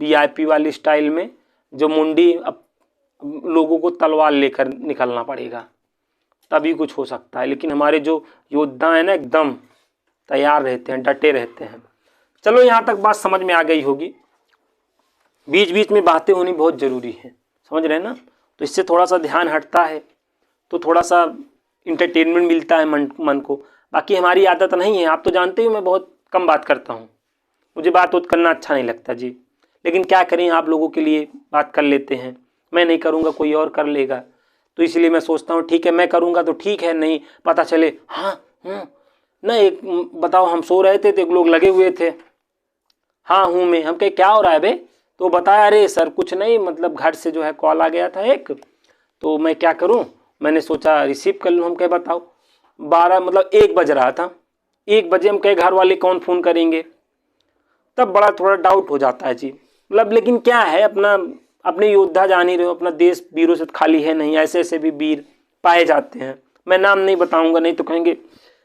VIP वाली स्टाइल में, जो मुंडी अब लोगों को तलवार लेकर निकलना पड़ेगा तभी कुछ हो सकता है। लेकिन हमारे जो योद्धा हैं ना एकदम तैयार रहते हैं, डटे रहते हैं। चलो यहाँ तक बात समझ में आ गई होगी। बीच बीच में बातें होनी बहुत ज़रूरी है, समझ रहे हैं ना। तो इससे थोड़ा सा ध्यान हटता है, तो थोड़ा सा इंटरटेनमेंट मिलता है मन को। बाकी हमारी आदत नहीं है, आप तो जानते ही मैं बहुत कम बात करता हूँ, मुझे बात करना अच्छा नहीं लगता जी। लेकिन क्या करें, आप लोगों के लिए बात कर लेते हैं। मैं नहीं करूँगा कोई और कर लेगा, तो इसलिए मैं सोचता हूँ ठीक है मैं करूँगा तो ठीक है, नहीं पता चले हाँ ना। एक बताओ, हम सो रहे थे तो एक लोग लगे हुए थे, हाँ हूँ मैं। हम कहे क्या हो रहा है बे? तो बताया अरे सर कुछ नहीं, मतलब घर से जो है कॉल आ गया था एक, तो मैं क्या करूँ, मैंने सोचा रिसीव कर लूँ। हम कहे बताओ 12 मतलब 1 बज रहा था, 1 बजे हम कहे घर वाले कौन फ़ोन करेंगे, तब बड़ा थोड़ा डाउट हो जाता है जी। मतलब लेकिन क्या है, अपने योद्धा जान ही रहे हो, अपना देश वीरों से खाली है नहीं, ऐसे ऐसे भी वीर पाए जाते हैं। मैं नाम नहीं बताऊंगा, नहीं तो कहेंगे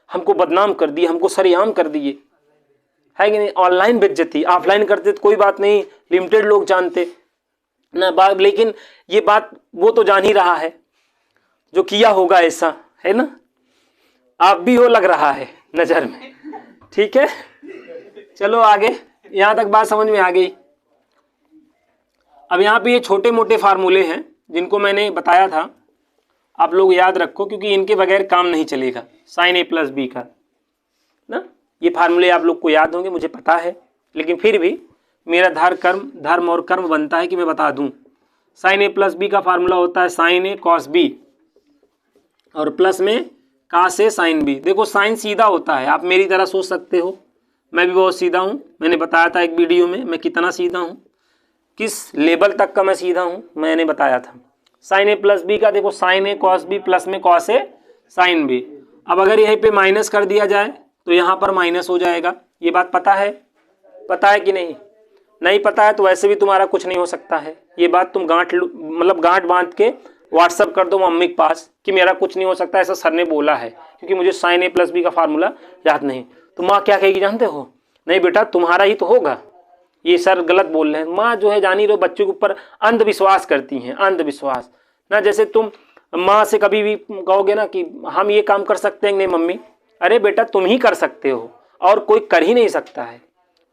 हमको बदनाम कर दिए, हमको सरेआम कर दिए, है कि नहीं। ऑनलाइन बेइज्जती, ऑफलाइन करते तो कोई बात नहीं, लिमिटेड लोग जानते ना बात। लेकिन ये बात वो तो जान ही रहा है जो किया होगा ऐसा, है ना। आप भी हो लग रहा है नज़र में, ठीक है। चलो आगे, यहाँ तक बात समझ में आ गई। अब यहाँ पे ये छोटे मोटे फार्मूले हैं जिनको मैंने बताया था, आप लोग याद रखो, क्योंकि इनके बगैर काम नहीं चलेगा। साइन A + B का ना, ये फार्मूले आप लोग को याद होंगे, मुझे पता है, लेकिन फिर भी मेरा धर्म और कर्म बनता है कि मैं बता दूं। साइन A + B का फार्मूला होता है साइन A cos B, और प्लस में cos A sin B। देखो साइन सीधा होता है, आप मेरी तरह सोच सकते हो, मैं भी बहुत सीधा हूँ। मैंने बताया था एक वीडियो में मैं कितना सीधा हूँ, किस लेवल तक का मैं सीधा हूँ, मैंने बताया था। साइन A + B का देखो sine A cos B plus में cos A sin B। अब अगर यहीं पे माइनस कर दिया जाए तो यहाँ पर माइनस हो जाएगा। ये बात पता है कि नहीं? नहीं पता है तो वैसे भी तुम्हारा कुछ नहीं हो सकता है। ये बात तुम गांठ बांध के व्हाट्सअप कर दो मम्मी के पास कि मेरा कुछ नहीं हो सकता, ऐसा सर ने बोला है, क्योंकि मुझे साइन A + B का फार्मूला याद नहीं। तो माँ क्या कहेगी जानते हो? नहीं बेटा तुम्हारा ही तो होगा, ये सर गलत बोल रहे हैं। माँ जो है जानी रहो बच्चों के ऊपर अंधविश्वास करती हैं, अंधविश्वास ना। जैसे तुम माँ से कभी भी कहोगे ना कि हम ये काम कर सकते हैं, नहीं मम्मी, अरे बेटा तुम ही कर सकते हो और कोई कर ही नहीं सकता है।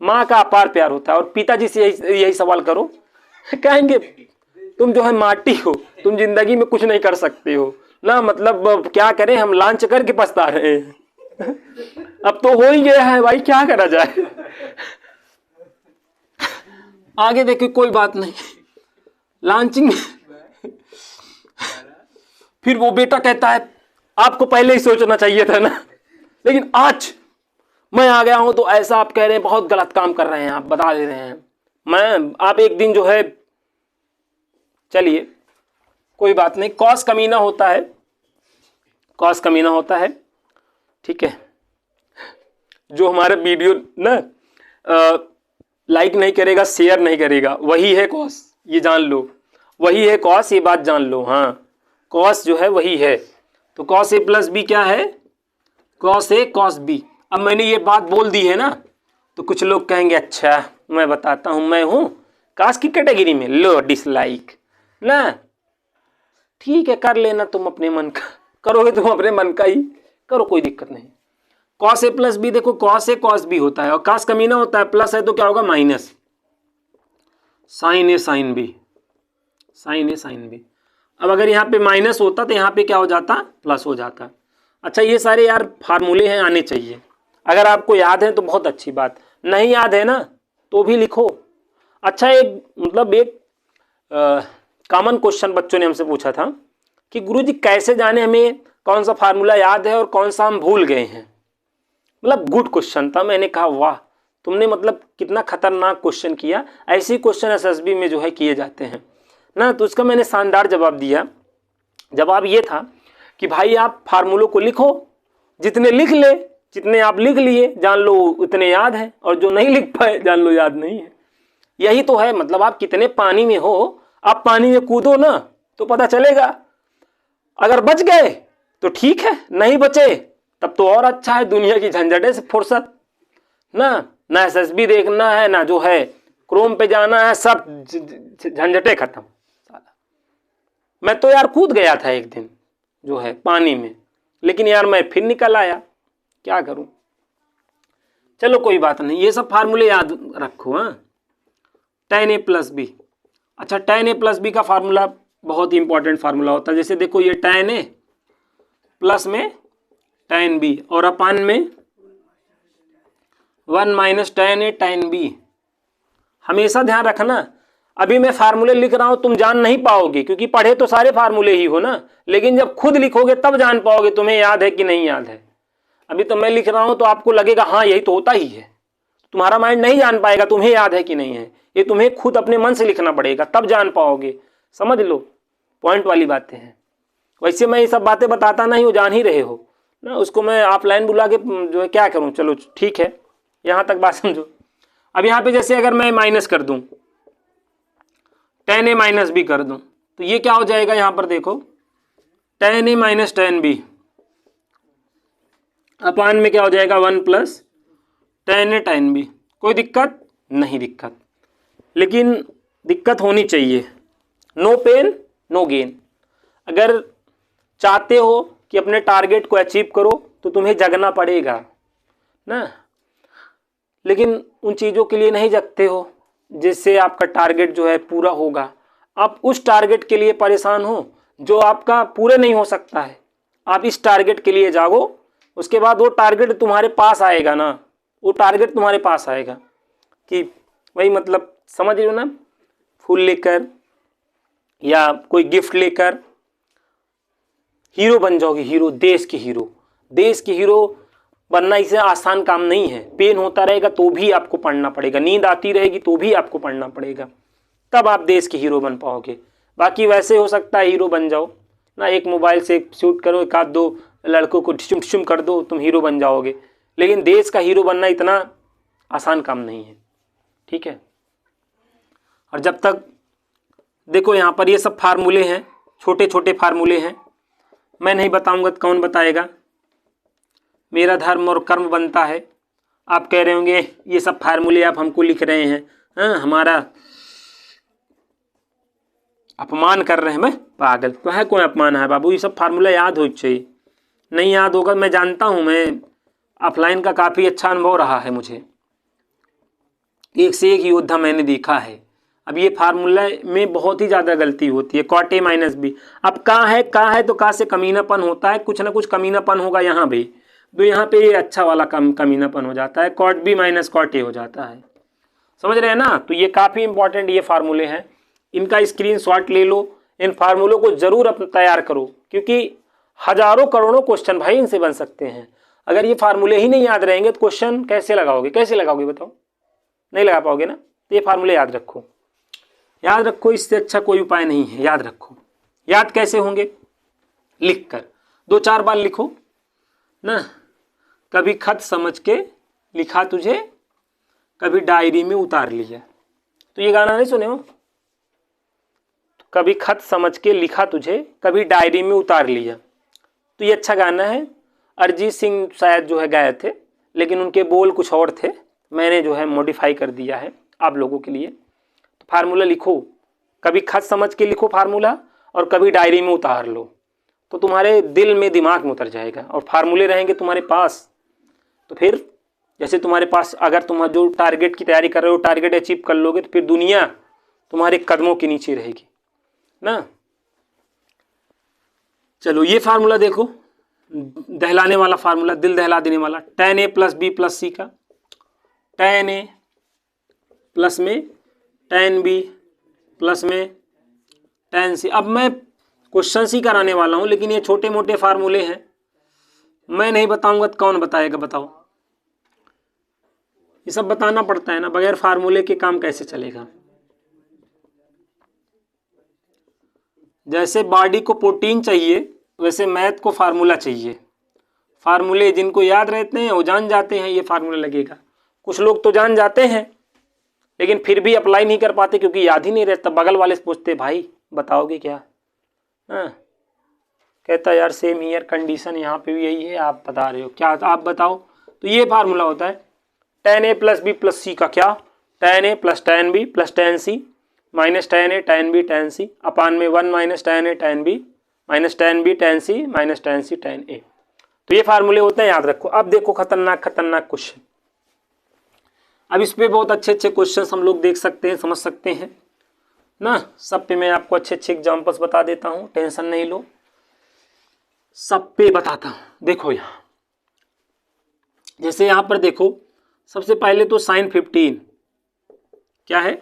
माँ का अपार प्यार होता है। और पिताजी से यही सवाल करो, कहेंगे तुम जो है माटी हो, तुम जिंदगी में कुछ नहीं कर सकते हो ना। मतलब क्या करें, हम लॉन्च करके पछता रहे हैं। अब तो हो ही गया है भाई, क्या करा जाए। आगे देखिए कोई बात नहीं, लॉन्चिंग फिर वो बेटा कहता है आपको पहले ही सोचना चाहिए था ना, लेकिन आज मैं आ गया हूं तो ऐसा आप कह रहे हैं, बहुत गलत काम कर रहे हैं आप, बता दे रहे हैं। आप एक दिन जो है, चलिए कोई बात नहीं, कॉस कमीना होता है, कॉस कमीना होता है, ठीक है। जो हमारा वीडियो ना लाइक नहीं करेगा, शेयर नहीं करेगा, वही है कॉस, ये जान लो, वही है कॉस, ये बात जान लो। हाँ कॉस जो है वही है। तो cos A + B क्या है? cos A cos B। अब मैंने ये बात बोल दी है ना, तो कुछ लोग कहेंगे अच्छा मैं बताता हूँ, मैं हूँ काश की कैटेगरी में, लो डिसलाइक ना, ठीक है कर लेना तुम अपने मन का, करोगे तुम अपने मन का ही करो, कोई दिक्कत नहीं। cos A + B देखो, cos A cos B होता है और cos कमीना होता है, प्लस है तो क्या होगा minus, sin A sin B, sin A sin B। अब अगर यहाँ पे माइनस होता तो यहाँ पे क्या हो जाता, प्लस हो जाता। अच्छा ये सारे यार फार्मूले हैं, आने चाहिए। अगर आपको याद है तो बहुत अच्छी बात, नहीं याद है ना तो भी लिखो। अच्छा एक कॉमन क्वेश्चन बच्चों ने हमसे पूछा था कि गुरुजी कैसे जाने हमें कौन सा फार्मूला याद है और कौन सा हम भूल गए हैं। मतलब गुड क्वेश्चन था। मैंने कहा वाह तुमने मतलब कितना खतरनाक क्वेश्चन किया। ऐसे ही क्वेश्चन SSB में जो है किए जाते हैं ना। तो उसका मैंने शानदार जवाब दिया। जवाब ये था कि भाई आप फार्मूलों को लिखो, जितने लिख ले, जितने आप लिख लिए जान लो उतने याद हैं, और जो नहीं लिख पाए जान लो याद नहीं है। यही तो है, मतलब आप कितने पानी में हो आप पानी में कूदो ना तो पता चलेगा, अगर बच गए तो ठीक है, नहीं बचे तब तो और अच्छा है, दुनिया की झंझटे से फुर्सत ना एसएसबी देखना है, ना जो है क्रोम पे जाना है, सब झंझटे खत्म। मैं तो यार कूद गया था एक दिन जो है पानी में, लेकिन यार मैं फिर निकल आया, क्या करूं। चलो कोई बात नहीं, ये सब फार्मूले याद रखो। हाँ, tan a प्लस बी। अच्छा, tan a प्लस बी का फार्मूला बहुत ही इंपॉर्टेंट फार्मूला होता है। जैसे देखो, ये tan a प्लस में tan b और अपान में 1 minus tan a tan b। हमेशा ध्यान रखना, अभी मैं फार्मूले लिख रहा हूं, तुम जान नहीं पाओगे क्योंकि पढ़े तो सारे फार्मूले ही हो ना, लेकिन जब खुद लिखोगे तब जान पाओगे तुम्हें याद है कि नहीं याद है। अभी तो मैं लिख रहा हूं तो आपको लगेगा हाँ यही तो होता ही है, तुम्हारा माइंड नहीं जान पाएगा तुम्हें याद है कि नहीं है। ये तुम्हें खुद अपने मन से लिखना पड़ेगा तब जान पाओगे, समझ लो, पॉइंट वाली बातें हैं। वैसे मैं ये सब बातें बताता नहीं हो, जान ही रहे हो ना, उसको मैं ऑफलाइन बुला के जो है क्या करूं। चलो ठीक है, यहां तक बात समझो। अब यहाँ पे जैसे अगर मैं माइनस कर दूं, tan a माइनस बी कर दूं, तो ये क्या हो जाएगा, यहां पर देखो tan a minus tan b अपान में क्या हो जाएगा 1 plus tan a tan b। कोई दिक्कत नहीं, दिक्कत लेकिन दिक्कत होनी चाहिए। No pain no gain. अगर चाहते हो कि अपने टारगेट को अचीव करो तो तुम्हें जगना पड़ेगा ना, लेकिन उन चीज़ों के लिए नहीं जगते हो जिससे आपका टारगेट जो है पूरा होगा। आप उस टारगेट के लिए परेशान हो जो आपका पूरे नहीं हो सकता है। आप इस टारगेट के लिए जागो, उसके बाद वो टारगेट तुम्हारे पास आएगा ना, वो टारगेट तुम्हारे पास आएगा कि वही मतलब समझ रहे हो ना, फूल लेकर या कोई गिफ्ट लेकर हीरो बन जाओगे, हीरो, देश के हीरो। देश के हीरो बनना इसे आसान काम नहीं है, पेन होता रहेगा तो भी आपको पढ़ना पड़ेगा, नींद आती रहेगी तो भी आपको पढ़ना पड़ेगा, तब आप देश के हीरो बन पाओगे। बाकी वैसे हो सकता है हीरो बन जाओ ना, एक मोबाइल से शूट करो, एक आध दो लड़कों को ठुम कर दो, तुम हीरो बन जाओगे, लेकिन देश का हीरो बनना इतना आसान काम नहीं है, ठीक है। और जब तक देखो यहाँ पर ये सब फार्मूले हैं, छोटे छोटे फार्मूले हैं, मैं नहीं बताऊंगा तो कौन बताएगा। मेरा धर्म और कर्म बनता है। आप कह रहे होंगे ये सब फार्मूले आप हमको लिख रहे हैं, हाँ, हमारा अपमान कर रहे हैं। मैं पागल तो है, कोई अपमान है बाबू, ये सब फार्मूला याद हो चाहिए। नहीं याद होगा, मैं जानता हूँ, मैं ऑफलाइन का काफ़ी अच्छा अनुभव रहा है मुझे, एक से एक योद्धा मैंने देखा है। अब ये फार्मूला में बहुत ही ज़्यादा गलती होती है, कॉट ए माइनस बी। अब कहाँ है तो कहाँ से कमीनापन होता है, कुछ ना कुछ कमीनापन होगा यहाँ भी, तो यहाँ पे ये अच्छा वाला कमीनापन हो जाता है, cot B minus cot A हो जाता है, समझ रहे हैं ना। तो ये काफ़ी इंपॉर्टेंट ये फार्मूले हैं, इनका स्क्रीनशॉट ले लो, इन फार्मूलों को जरूर अपना तैयार करो, क्योंकि हजारों करोड़ों क्वेश्चन भाई इनसे बन सकते हैं। अगर ये फार्मूले ही नहीं याद रहेंगे तो क्वेश्चन कैसे लगाओगे बताओ, नहीं लगा पाओगे ना। तो ये फार्मूले याद रखो, याद रखो, इससे अच्छा कोई उपाय नहीं है, याद रखो। याद कैसे होंगे, लिख कर 2-4 बार लिखो ना। कभी खत समझ के लिखा तुझे, कभी डायरी में उतार लिया। तो ये गाना नहीं सुने हो, कभी खत समझ के लिखा तुझे, कभी डायरी में उतार लिया। तो ये अच्छा गाना है, अरिजीत सिंह शायद जो है गाए थे, लेकिन उनके बोल कुछ और थे, मैंने जो है मॉडिफाई कर दिया है आप लोगों के लिए। तो फार्मूला लिखो, कभी खत समझ के लिखो फार्मूला, और कभी डायरी में उतार लो, तो तुम्हारे दिल में दिमाग में उतर जाएगा। और फार्मूले रहेंगे तुम्हारे पास तो फिर जैसे तुम्हारे पास, अगर तुम जो टारगेट की तैयारी कर रहे हो टारगेट अचीव कर लोगे तो फिर दुनिया तुम्हारे कदमों के नीचे रहेगी ना। चलो ये फार्मूला देखो, दहलाने वाला फार्मूला, दिल दहला देने वाला, tan a plus B plus C का, tan a प्लस में tan b प्लस में tan c। अब मैं क्वेश्चन ही कराने वाला हूं, लेकिन ये छोटे मोटे फार्मूले हैं, मैं नहीं बताऊंगा तो कौन बताएगा बताओ। ये सब बताना पड़ता है ना, बगैर फार्मूले के काम कैसे चलेगा। जैसे बॉडी को प्रोटीन चाहिए, वैसे मैथ को फार्मूला चाहिए। फार्मूले जिनको याद रहते हैं वो जान जाते हैं ये फार्मूला लगेगा, कुछ लोग तो जान जाते हैं लेकिन फिर भी अप्लाई नहीं कर पाते क्योंकि याद ही नहीं रहता। बगल वाले से पूछते भाई बताओगे क्या, हाँ कहता यार सेम ईयर कंडीशन यहाँ पे भी यही है, आप बता रहे हो क्या, आप बताओ। तो ये फार्मूला होता है tan a plus B plus C का, क्या tan a plus tan b plus tan c minus tan a tan b tan c upon में 1 minus tan a tan b minus tan b tan c minus tan c tan a। तो ये फार्मूले होते हैं, याद रखो। अब देखो खतरनाक खतरनाक क्वेश्चन। अब इस पे बहुत अच्छे अच्छे क्वेश्चन हम लोग देख सकते हैं, समझ सकते हैं ना। सब पे मैं आपको अच्छे अच्छे एग्जाम्पल्स बता देता हूँ, टेंशन नहीं लो, सब पे बताता हूँ। देखो यहाँ जैसे यहाँ पर देखो, सबसे पहले तो साइन 15 क्या है,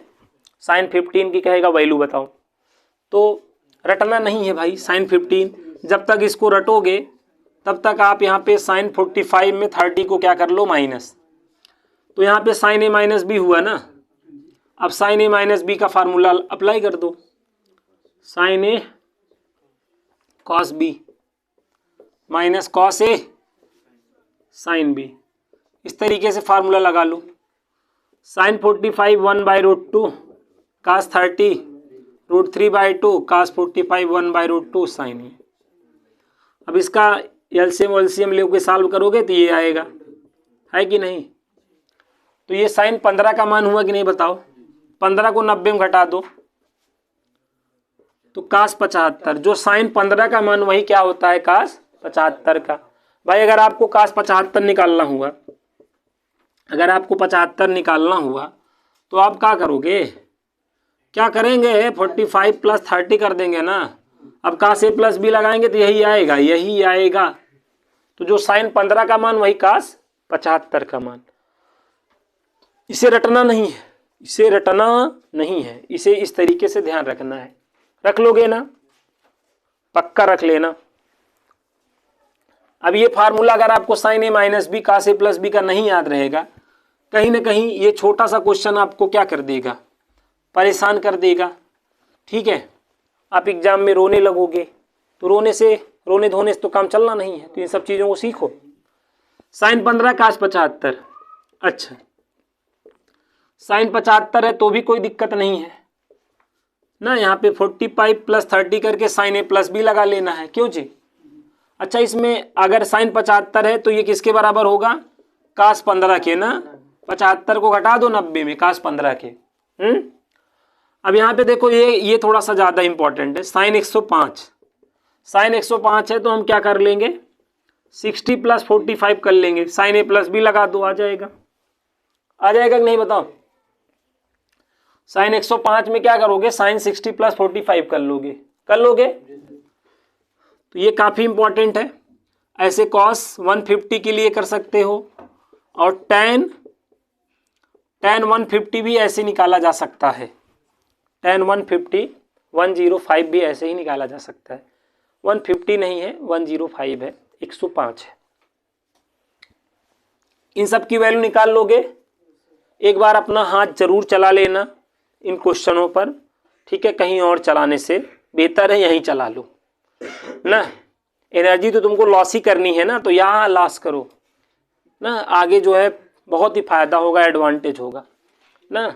साइन 15 की कहेगा वैल्यू बताओ। तो रटना नहीं है भाई साइन 15, जब तक इसको रटोगे तब तक आप यहाँ पे साइन 45 में 30 को क्या कर लो माइनस। तो यहाँ पे साइन ए माइनस बी हुआ ना, अब साइन ए माइनस बी का फार्मूला अप्लाई कर दो, sign A cos B minus cos A sine B, इस तरीके से फार्मूला लगा लो। साइन 45 1/√2 कास 30 √3/2 कास 45 1/√2 साइन ए। अब इसका एलसीएम लेके सॉल्व करोगे तो ये आएगा, है कि नहीं। तो ये साइन 15 का मान हुआ कि नहीं बताओ, 15 को 90 में घटा दो तो कास 75, जो साइन 15 का मान वही क्या होता है कास 75 का। भाई अगर आपको कास 75 निकालना हुआ, अगर आपको 75 निकालना हुआ तो आप क्या करोगे, क्या करेंगे 45 प्लस 30 कर देंगे ना। अब कास ए प्लस बी लगाएंगे तो यही आएगा, यही आएगा। तो जो साइन 15 का मान वही कास 75 का मान। इसे रटना नहीं है, इसे रटना नहीं है, इसे इस तरीके से ध्यान रखना है। रख लोगे ना, पक्का रख लेना। अब ये फार्मूला अगर आपको साइन ए माइनस बी कास ए प्लस बी का नहीं याद रहेगा, कहीं ना कहीं ये छोटा सा क्वेश्चन आपको क्या कर देगा, परेशान कर देगा। ठीक है, आप एग्जाम में रोने लगोगे, तो रोने धोने से तो काम चलना नहीं है। तो इन सब चीज़ों को सीखो। साइन 15 कास 75, अच्छा साइन 75 है तो भी कोई दिक्कत नहीं है ना। यहाँ पे 45 प्लस 30 करके साइन ए प्लस बी लगा लेना है, क्यों जी। अच्छा इसमें अगर साइन 75 है तो ये किसके बराबर होगा, कास 15 के ना। 75 को घटा दो 90 में कास 15 के। अब यहाँ पे देखो ये थोड़ा सा ज़्यादा इंपॉर्टेंट है। साइन 105, साइन 105 है तो हम क्या कर लेंगे 60 प्लस 45 कर लेंगे, साइन ए प्लस बी लगा दो, आ जाएगा, आ जाएगा कि नहीं बताओ। साइन 105 में क्या करोगे, साइन 60 प्लस 45 कर लोगे। तो ये काफ़ी इंपॉर्टेंट है। ऐसे कॉस 150 के लिए कर सकते हो, और tan 150 भी ऐसे निकाला जा सकता है। tan 150 105 भी ऐसे ही निकाला जा सकता है। 150 नहीं है 105 है, 105 है। इन सब की वैल्यू निकाल लोगे। एक बार अपना हाथ जरूर चला लेना इन क्वेश्चनों पर, ठीक है। कहीं और चलाने से बेहतर है यहीं चला लो ना। एनर्जी तो तुमको लॉस ही करनी है ना, तो यहाँ लॉस करो ना, आगे जो है बहुत ही फायदा होगा, एडवांटेज होगा ना।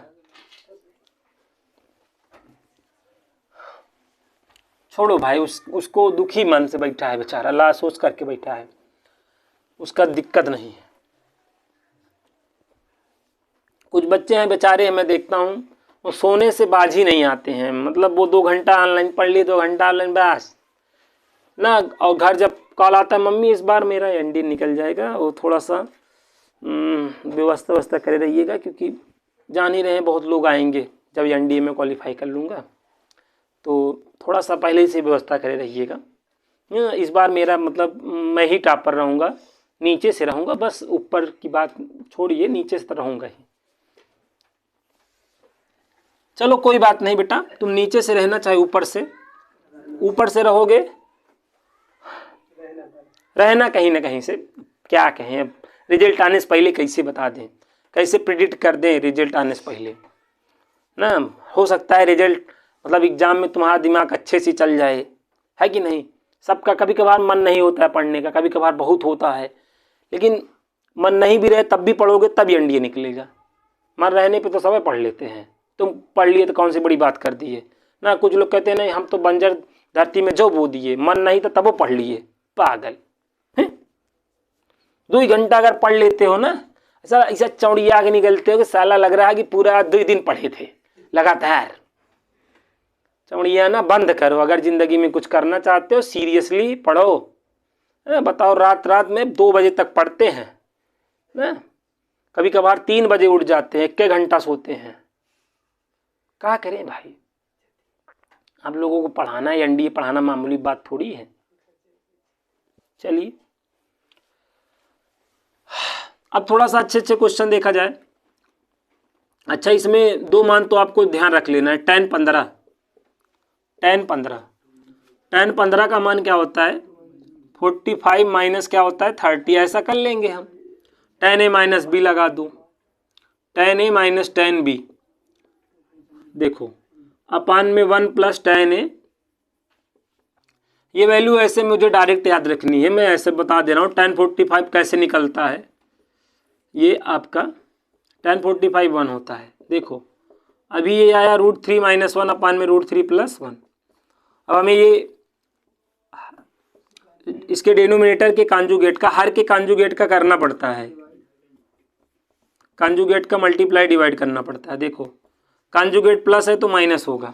छोड़ो भाई, उसको दुखी मन से बैठा है बेचारा, ला सोच करके बैठा है, उसका दिक्कत नहीं है। कुछ बच्चे हैं बेचारे, मैं देखता हूँ वो सोने से बाज ही नहीं आते हैं। मतलब वो 2 घंटा ऑनलाइन पढ़ लिए, 2 घंटा ऑनलाइन बस ना, और घर जब कॉल आता है मम्मी इस बार मेरा एनडी निकल जाएगा, वो थोड़ा सा व्यवस्था करे रहिएगा, क्योंकि जान ही रहे हैं बहुत लोग आएंगे जब एनडीए में क्वालिफाई कर लूँगा, तो थोड़ा सा पहले से व्यवस्था करे रहिएगा। इस बार मेरा मतलब मैं ही टॉपर रहूँगा, नीचे से रहूँगा, बस ऊपर की बात छोड़िए, नीचे से तो रहूँगा ही। चलो कोई बात नहीं बेटा, तुम नीचे से रहना चाहे ऊपर से रहोगे, रहना कहीं ना कहीं से। क्या कहें, अब रिजल्ट आने से पहले कैसे बता दें, कैसे प्रिडिक्ट कर दें रिजल्ट आने से पहले ना। हो सकता है रिजल्ट मतलब एग्जाम में तुम्हारा दिमाग अच्छे से चल जाए, है कि नहीं। सबका कभी कभार मन नहीं होता है पढ़ने का, कभी कभार बहुत होता है, लेकिन मन नहीं भी रहे तब भी पढ़ोगे, तब एनडीए निकलेगा। मन रहने पे तो सब पढ़ लेते हैं। तुम पढ़ लिए तो कौन सी बड़ी बात कर दी है ना। कुछ लोग कहते हैं नहीं हम तो बंजर धरती में जो बो दिए, मन नहीं तो तब वो पढ़ लिए। पागल हैं। 2 घंटा अगर पढ़ लेते हो ना, ऐसा चौड़िया के निकलते हो कि साला लग रहा है कि पूरा 2 दिन पढ़े थे लगातार। चौड़िया ना बंद करो। अगर जिंदगी में कुछ करना चाहते हो सीरियसली पढ़ो। बताओ रात में 2 बजे तक पढ़ते हैं ना, कभी कभार 3 बजे उठ जाते हैं, 1 घंटा सोते हैं। क्या करें भाई, आप लोगों को पढ़ाना है, एनडीए पढ़ाना मामूली बात थोड़ी है। चलिए अब थोड़ा सा अच्छे क्वेश्चन देखा जाए। अच्छा, इसमें 2 मान तो आपको ध्यान रख लेना है। tan 15 का मान क्या होता है 45 माइनस क्या होता है 30। ऐसा कर लेंगे हम। tan a माइनस बी लगा दूं, tan a minus tan b, देखो अपान में 1 प्लस tan a। ये वैल्यू ऐसे मुझे डायरेक्ट याद रखनी है, मैं ऐसे बता दे रहा हूँ। tan 45 कैसे निकलता है, ये आपका tan 45 1 होता है। देखो अभी ये आया √3 - 1 अपान में √3 + 1। अब हमें ये इसके डिनोमिनेटर के कांजुगेट का, हर के कांजुगेट का करना पड़ता है। कांजुगेट का मल्टीप्लाई डिवाइड करना पड़ता है। देखो कांजुगेट प्लस है तो माइनस होगा,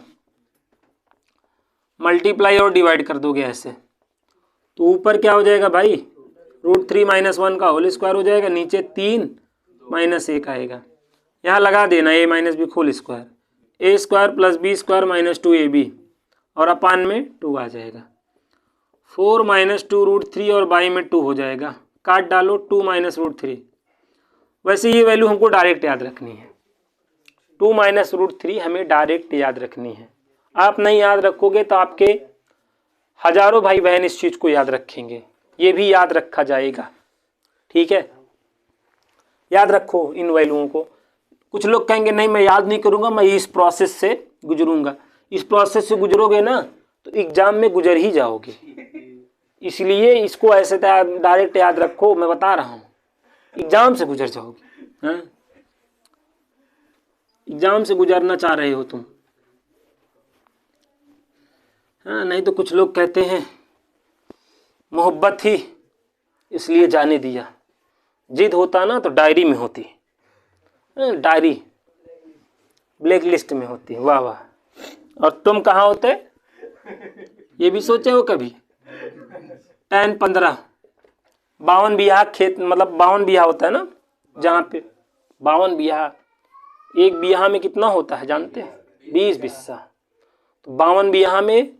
मल्टीप्लाई और डिवाइड कर दोगे ऐसे तो ऊपर क्या हो जाएगा भाई √3 - 1 का होल स्क्वायर हो जाएगा, नीचे 3 - 1 आएगा। यहाँ लगा देना a - b whole square, a² + b² - 2ab और अपान में 2 आ जाएगा। 4 - 2 √3 और बाई में 2 हो जाएगा, काट डालो 2 - √3। वैसे ये वैल्यू हमको डायरेक्ट याद रखनी है, 2 - √3 हमें डायरेक्ट याद रखनी है। आप नहीं याद रखोगे तो आपके हजारों भाई बहन इस चीज़ को याद रखेंगे, ये भी याद रखा जाएगा। ठीक है, याद रखो इन वैल्यूओं को। कुछ लोग कहेंगे नहीं मैं याद नहीं करूँगा, मैं इस प्रोसेस से गुजरूंगा। इस प्रोसेस से गुजरोगे ना तो एग्जाम में गुजर ही जाओगे, इसलिए इसको ऐसे डायरेक्ट याद रखो। मैं बता रहा हूँ एग्जाम से गुजर जाओगे। हाँ, एग्जाम से गुजरना चाह रहे हो तुम। हाँ, नहीं तो कुछ लोग कहते हैं मोहब्बत थी इसलिए जाने दिया, जिद होता ना तो डायरी में होती, डायरी ब्लैक लिस्ट में होती। वाह वाह। और तुम कहाँ होते, ये भी सोचे हो कभी। tan 15 52 बिघा खेत, मतलब 52 बिघा होता है ना, जहाँ पे 52 बिघा, 1 बिघा में कितना होता है जानते हैं 20 बिस्सा। तो 52 बिघा में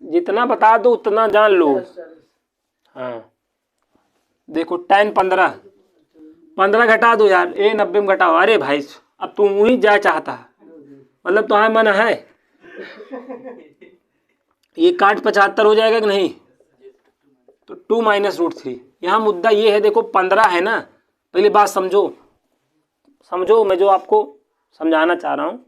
जितना बता दो उतना जान लो। हाँ देखो tan 15 घटा दो यार, a 90 में घटाओ। अरे भाई अब तुम वही जा चाहता, मतलब तुम्हारा मन है ये काट 75 हो जाएगा कि नहीं, तो 2 - √3। यहाँ मुद्दा ये है, देखो 15 है ना, पहले बात समझो मैं जो आपको समझाना चाह रहा हूँ,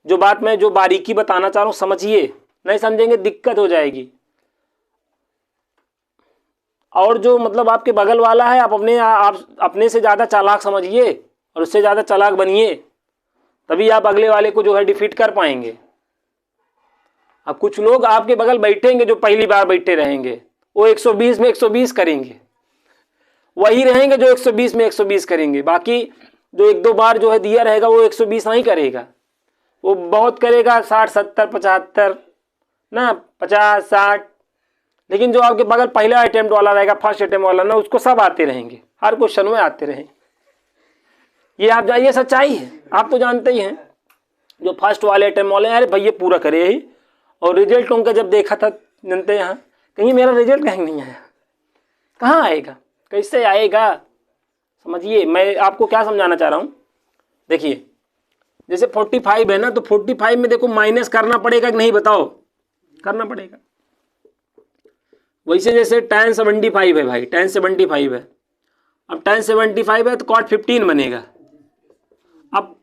जो बात मैं जो बारीकी बताना चाह रहा हूँ समझिए, नहीं समझेंगे दिक्कत हो जाएगी। और जो मतलब आपके बगल वाला है, आप अपने से ज़्यादा चालाक समझिए और उससे ज़्यादा चालाक बनिए, तभी आप अगले वाले को जो है डिफीट कर पाएंगे। अब कुछ लोग आपके बगल बैठेंगे जो पहली बार बैठे रहेंगे, वो 120 में 120 करेंगे, वही रहेंगे जो 120 में 120 करेंगे। बाकी जो 1-2 बार जो है दिया रहेगा वो 120 नहीं करेगा, वो बहुत करेगा 60 70 75 ना 50 60। लेकिन जो आपके बगल पहला अटेम्प्ट वाला रहेगा, फर्स्ट अटेम्प्ट वाला ना, उसको सब आते रहेंगे, हर क्वेश्चन में आते रहेंगे। ये आप जाइए, सच्चाई है, आप तो जानते ही हैं। जो फर्स्ट वाले अटेम्प्ट वाले हैं, अरे भैया पूरा करे ही, और रिजल्ट उनका जब देखा था जनते यहाँ, कहीं मेरा रिजल्ट कहीं नहीं आया। कहाँ आएगा, कैसे आएगा, समझिए मैं आपको क्या समझाना चाह रहा हूँ। देखिए जैसे 45 है ना, तो 45 में देखो माइनस करना पड़ेगा कि नहीं बताओ, करना पड़ेगा। वैसे जैसे tan 75 है भाई, tan 75 है, अब tan 75 है तो cot 15 बनेगा। अब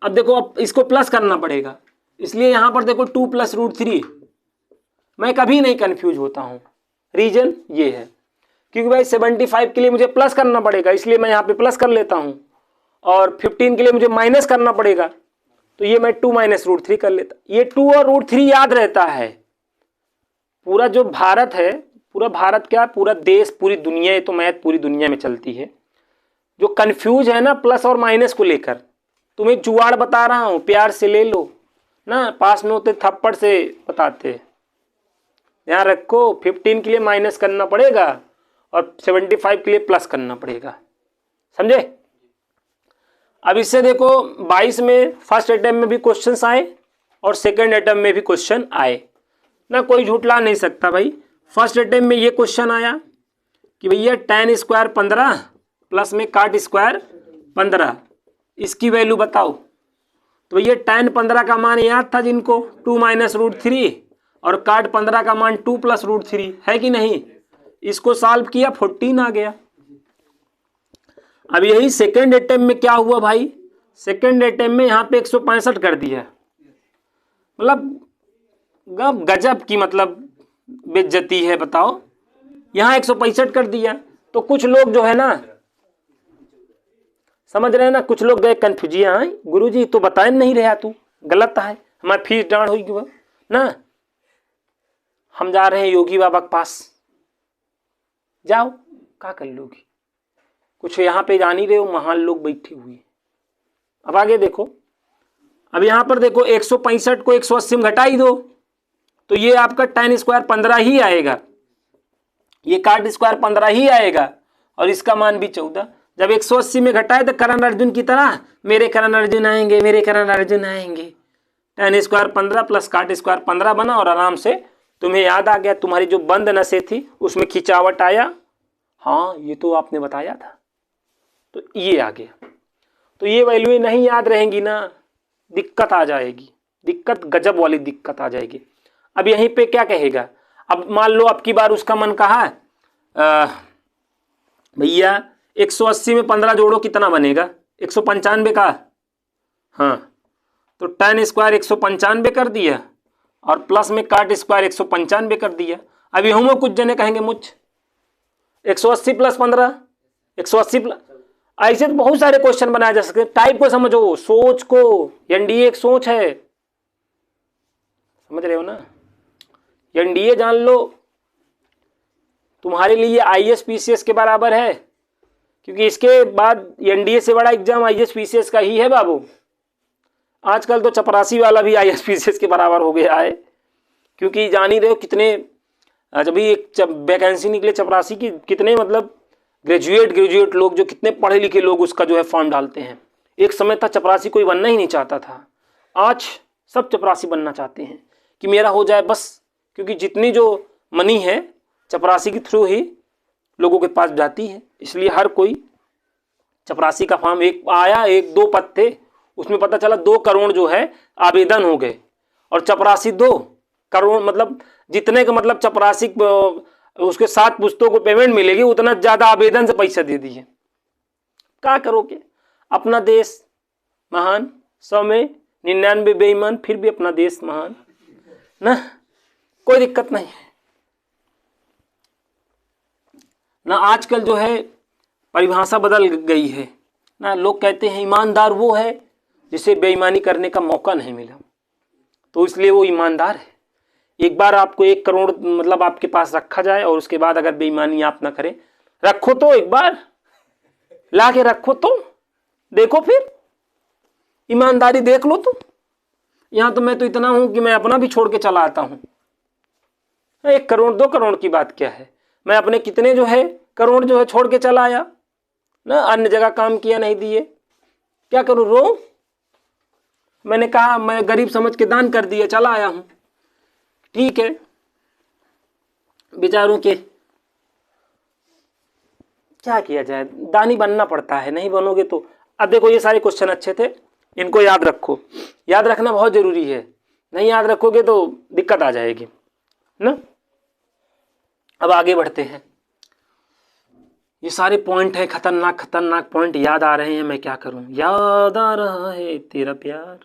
देखो, अब इसको प्लस करना पड़ेगा, इसलिए यहाँ पर देखो 2 + √3। मैं कभी नहीं कंफ्यूज होता हूँ, रीजन ये है क्योंकि भाई 75 के लिए मुझे प्लस करना पड़ेगा, इसलिए मैं यहाँ पे प्लस कर लेता हूँ, और 15 के लिए मुझे माइनस करना पड़ेगा, तो ये मैं 2 माइनस √3 कर लेता। ये 2 और √3 याद रहता है। पूरा जो भारत है, पूरा भारत क्या, पूरा देश, पूरी दुनिया, ये तो मैथ पूरी दुनिया में चलती है। जो कंफ्यूज है ना प्लस और माइनस को लेकर, तुम्हें जुगाड़ बता रहा हूँ, प्यार से ले लो ना, पास में होते थप्पड़ से बताते। ध्यान रखो, 15 के लिए माइनस करना पड़ेगा और 75 के लिए प्लस करना पड़ेगा, समझे। अब इससे देखो 22 में फर्स्ट अटेम्प्ट में भी क्वेश्चंस आए और सेकंड अटेम्प्ट में भी क्वेश्चन आए ना, कोई झूठला नहीं सकता भाई। फर्स्ट अटेम्प्ट में ये क्वेश्चन आया कि भैया tan स्क्वायर 15 प्लस में काट स्क्वायर 15, इसकी वैल्यू बताओ। तो भैया tan 15 का मान याद था जिनको, 2 माइनस √3, और काट 15 का मान 2 प्लस √3 है कि नहीं। इसको सॉल्व किया, 14 आ गया। अब यही सेकेंड अटेम्प्ट में क्या हुआ भाई, सेकेंड अटेम्प्ट में यहाँ पे 165 कर दिया, मतलब गजब की मतलब बेइज्जती है, बताओ। यहाँ 165 कर दिया, तो कुछ लोग जो है ना, समझ रहे हैं ना, कुछ लोग गए कन्फ्यूजिया, गुरुजी तो बताए नहीं रहा, तू गलत है, हमारी फीस डांड हुई ना, हम जा रहे हैं योगी बाबा के पास, जाओ क्या कर लोगी, कुछ यहाँ पे जान ही रहे हो, महान लोग बैठे हुए। अब आगे देखो, अब यहाँ पर देखो 165 को 180 में घटा ही दो, तो ये आपका tan स्क्वायर 15 ही आएगा, ये काट स्क्वायर 15 ही आएगा, और इसका मान भी 14। जब 180 में घटाए तो करण अर्जुन की तरह मेरे करण अर्जुन आएंगे, मेरे करण अर्जुन आएंगे। tan स्क्वायर 15 प्लस काट स्क्वायर 15 बना, और आराम से तुम्हें याद आ गया, तुम्हारी जो बंद नसें थी उसमें खिंचावट आया, हाँ ये तो आपने बताया था, तो ये आ गया। तो ये वैल्यू नहीं याद रहेंगी ना, दिक्कत आ जाएगी, दिक्कत गजब वाली दिक्कत आ जाएगी। अब यहीं पे क्या कहेगा, अब मान लो अब की बार उसका मन कहा भैया 180 में 15 जोड़ो कितना बनेगा, 195 का, हाँ, तो tan स्क्वायर 195 कर दिया, और प्लस में काट स्क्वायर 195 कर दिया। अब यहूँ में कुछ जने कहेंगे मुझ 180 प्लस 15, 180 प्लस, ऐसे तो बहुत सारे क्वेश्चन बनाए जा सकते। टाइप को समझो, सोच को, एनडीए एक सोच है, समझ रहे हो ना, एनडीए जान लो, तुम्हारे लिए आईएएस पीसीएस के बराबर है, क्योंकि इसके बाद एनडीए से बड़ा एग्जाम आईएएस पीसीएस का ही है बाबू। आजकल तो चपरासी वाला भी आईएएस पीसीएस के बराबर हो गया है, क्योंकि जान ही रहे हो कितने, जब भी एक वैकेंसी निकले चपरासी की, कितने मतलब ग्रेजुएट लोग, जो कितने पढ़े लिखे लोग उसका जो है फॉर्म डालते हैं। एक समय था चपरासी कोई बनना ही नहीं चाहता था, आज सब चपरासी बनना चाहते हैं कि मेरा हो जाए बस, क्योंकि जितनी जो मनी है चपरासी के थ्रू ही लोगों के पास जाती है, इसलिए हर कोई चपरासी का फॉर्म एक आया, 1-2 पद थे, उसमें पता चला 2 करोड़ जो है आवेदन हो गए, और चपरासी 2 करोड़, मतलब जितने का मतलब चपरासी उसके 7 पुस्तकों को पेमेंट मिलेगी, उतना ज़्यादा आवेदन से पैसा दे दिए। क्या करोगे, अपना देश महान, 100 में 99 बेईमान, फिर भी अपना देश महान ना, कोई दिक्कत नहीं ना। आजकल जो है परिभाषा बदल गई है ना, लोग कहते हैं ईमानदार वो है जिसे बेईमानी करने का मौका नहीं मिला, तो इसलिए वो ईमानदार है। एक बार आपको 1 करोड़ मतलब आपके पास रखा जाए, और उसके बाद अगर बेईमानी आप ना करें, रखो तो एक बार ला के रखो, तो देखो फिर ईमानदारी देख लो। तो यहाँ तो मैं तो इतना हूं कि मैं अपना भी छोड़ के चला आता हूं। 1 करोड़ 2 करोड़ की बात क्या है, मैं अपने कितने जो है करोड़ जो है छोड़ के चला आया ना, अन्य जगह काम किया नहीं दिए, क्या करूं, रो, मैंने कहा मैं गरीब समझ के दान कर दिया, चला आया हूं, ठीक है, बेचारों के क्या किया जाए, दानी बनना पड़ता है, नहीं बनोगे तो। अब देखो ये सारे क्वेश्चन अच्छे थे, इनको याद रखो, याद रखना बहुत जरूरी है, नहीं याद रखोगे तो दिक्कत आ जाएगी ना। अब आगे बढ़ते हैं, ये सारे पॉइंट है, खतरनाक खतरनाक पॉइंट याद आ रहे हैं, मैं क्या करूं, याद आ रहा है तेरा प्यार,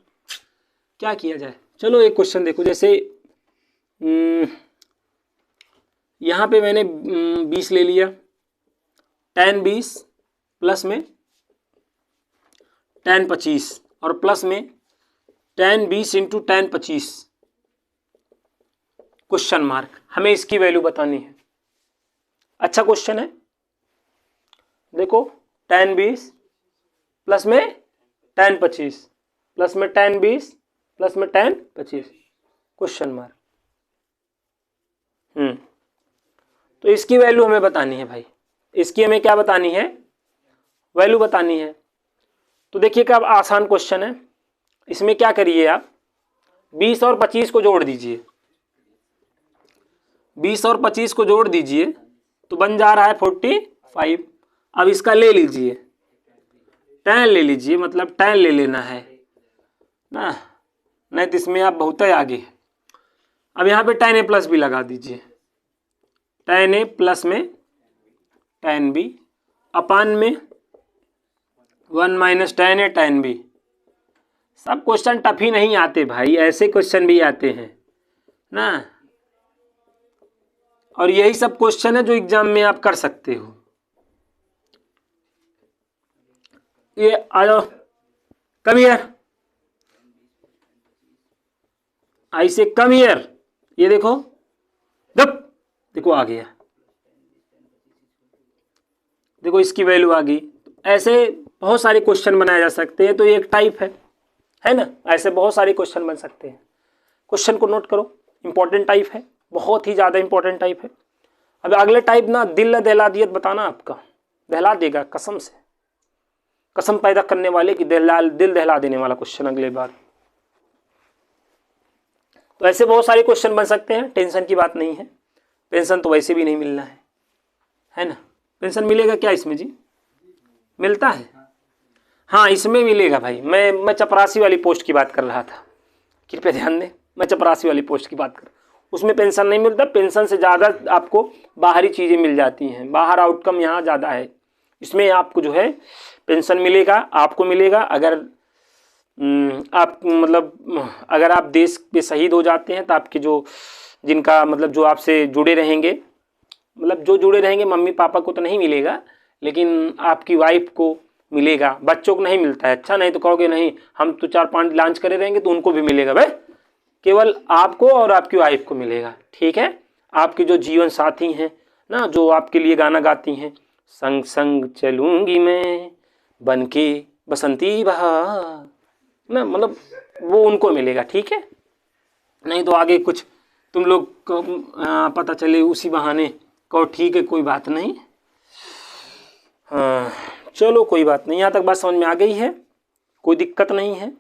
क्या किया जाए। चलो एक क्वेश्चन देखो, जैसे यहाँ पे मैंने 20 ले लिया, tan 20 प्लस में tan 25 और प्लस में tan 20 into tan 25 question mark. हमें इसकी वैल्यू बतानी है। अच्छा क्वेश्चन है, देखो tan 20 प्लस में tan 25 प्लस में tan 20 प्लस में tan 25 क्वेश्चन मार्क। तो इसकी वैल्यू हमें बतानी है भाई, इसकी हमें क्या बतानी है, वैल्यू बतानी है। तो देखिए क्या आसान क्वेश्चन है, इसमें क्या करिए आप 20 और 25 को जोड़ दीजिए, 20 और 25 को जोड़ दीजिए तो बन जा रहा है 45। अब इसका ले लीजिए, tan ले लीजिए, मतलब tan ले लेना है ना, नहीं तो इसमें आप बहुत ही आगे। अब यहाँ पे tan a प्लस भी लगा दीजिए, tan a प्लस में tan b अपान में 1 minus tan a tan b। सब क्वेश्चन टफ ही नहीं आते भाई, ऐसे क्वेश्चन भी आते हैं ना, और यही सब क्वेश्चन है जो एग्जाम में आप कर सकते हो। ये आ जाओ, कम हियर, ऐसे कम हियर, ये देखो दप, देखो आ गया, देखो इसकी वैल्यू आ गई। ऐसे बहुत सारे क्वेश्चन बनाए जा सकते हैं, तो ये एक टाइप है ना, ऐसे बहुत सारे क्वेश्चन बन सकते हैं। क्वेश्चन को नोट करो, इंपॉर्टेंट टाइप है, बहुत ही ज़्यादा इंपॉर्टेंट टाइप है। अब अगले टाइप ना दिल दहला दियत बताना, आपका दहला देगा कसम से, कसम पैदा करने वाले की दिल दहला देने वाला क्वेश्चन अगले बार। तो ऐसे बहुत सारे क्वेश्चन बन सकते हैं, टेंशन की बात नहीं है। पेंशन तो वैसे भी नहीं मिलना है ना, पेंशन मिलेगा क्या इसमें जी, मिलता है, हाँ इसमें मिलेगा भाई। मैं चपरासी वाली पोस्ट की बात कर रहा था, कृपया ध्यान दें, मैं चपरासी वाली पोस्ट की बात कर, उसमें पेंशन नहीं मिलता, पेंशन से ज़्यादा आपको बाहरी चीज़ें मिल जाती हैं, बाहर आउटकम यहाँ ज़्यादा है। इसमें आपको जो है पेंशन मिलेगा, आपको मिलेगा अगर आप मतलब अगर आप देश पे शहीद हो जाते हैं तो आपके जो जिनका मतलब जो आपसे जुड़े रहेंगे, मतलब जो जुड़े रहेंगे, मम्मी पापा को तो नहीं मिलेगा लेकिन आपकी वाइफ को मिलेगा, बच्चों को नहीं मिलता है। अच्छा, नहीं तो कहोगे नहीं हम तो 4-5 लॉन्च करे रहेंगे तो उनको भी मिलेगा, भाई केवल आपको और आपकी वाइफ को मिलेगा, ठीक है। आपके जो जीवन साथी हैं ना, जो आपके लिए गाना गाती हैं, संग संग चलूंगी मैं बनके बसंती बहार ना, मतलब वो उनको मिलेगा, ठीक है। नहीं तो आगे कुछ तुम लोग को पता चले उसी बहाने कहो ठीक है कोई बात नहीं। हाँ चलो कोई बात नहीं, यहाँ तक बात समझ में आ गई है, कोई दिक्कत नहीं है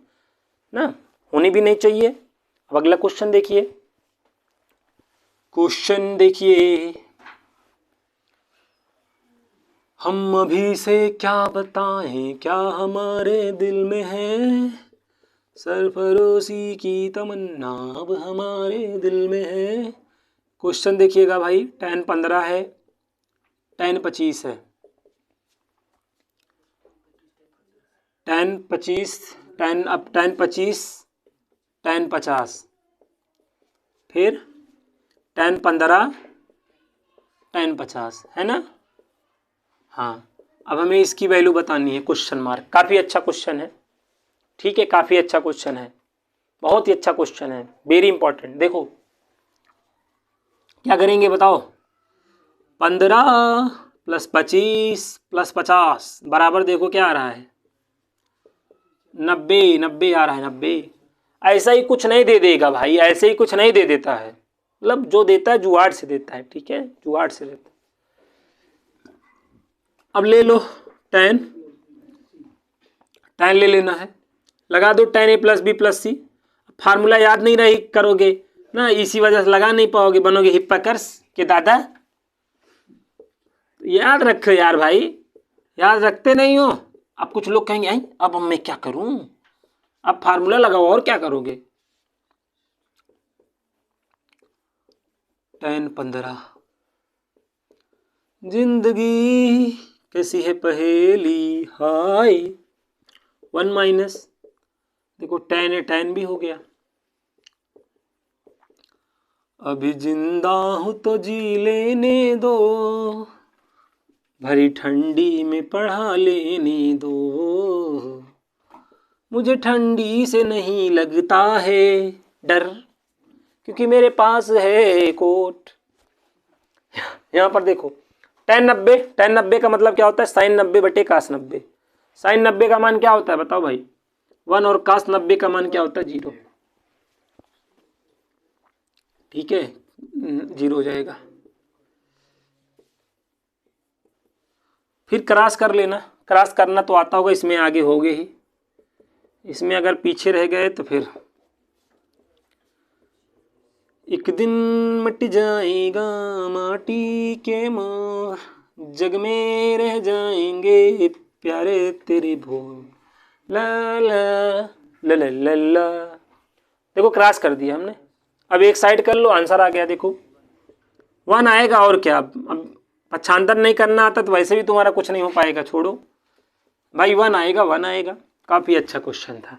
ना, होनी भी नहीं चाहिए। अब अगला क्वेश्चन देखिए, क्वेश्चन देखिए, हम अभी से क्या बताएं क्या हमारे दिल में है, सरफरोशी की तमन्ना अब हमारे दिल में है। क्वेश्चन देखिएगा भाई, tan 15 है, tan 25 है, tan 25 tan 25 tan 50, फिर tan 15 tan 50 है ना। हाँ अब हमें इसकी वैल्यू बतानी है, क्वेश्चन मार्क। काफ़ी अच्छा क्वेश्चन है, ठीक है, काफ़ी अच्छा क्वेश्चन है, बहुत ही अच्छा क्वेश्चन है, वेरी इंपॉर्टेंट। देखो क्या करेंगे बताओ, 15 प्लस 25 प्लस 50 बराबर देखो क्या आ रहा है, 90 90 आ रहा है, 90। ऐसा ही कुछ नहीं दे देगा भाई, ऐसे ही कुछ नहीं दे देता है, मतलब जो देता है जुगाड़ से देता है, ठीक है, जुगाड़ से देता है। अब ले लो tan ले लेना है, लगा दो tan a plus B plus C. Formula याद नहीं रही करोगे ना, इसी वजह से लगा नहीं पाओगे, बनोगे हिप्पाकर्स के दादा। याद रखो यार भाई, याद रखते नहीं हो। अब कुछ लोग कहेंगे आई अब मैं क्या करूं, अब फार्मूला लगाओ और क्या करोगे। tan 15, जिंदगी कैसी है पहेली हाय, 1 माइनस देखो tan है, tan भी हो गया, अभी जिंदा हूं तो जी लेने दो, भरी ठंडी में पढ़ा लेने दो, मुझे ठंडी से नहीं लगता है डर, क्योंकि मेरे पास है कोट। यहाँ पर देखो tan 90 का मतलब क्या होता है, sin 90 बटे cos 90। sin 90 का मान क्या होता है बताओ भाई 1, और cos 90 का मान क्या होता है 0। ठीक है 0 हो जाएगा। फिर क्रॉस कर लेना, क्रॉस करना तो आता होगा, इसमें आगे हो गए ही, इसमें अगर पीछे रह गए तो फिर एक दिन मिट जाएगा माटी के मोर, जग में रह जाएंगे प्यारे तेरे भोर, ला ला ला ला ला ला। देखो क्रॉस कर दिया हमने, अब एक साइड कर लो, आंसर आ गया। देखो 1 आएगा और क्या, अब पक्षांतर नहीं करना आता तो वैसे भी तुम्हारा कुछ नहीं हो पाएगा, छोड़ो भाई 1 आएगा 1 आएगा। काफ़ी अच्छा क्वेश्चन था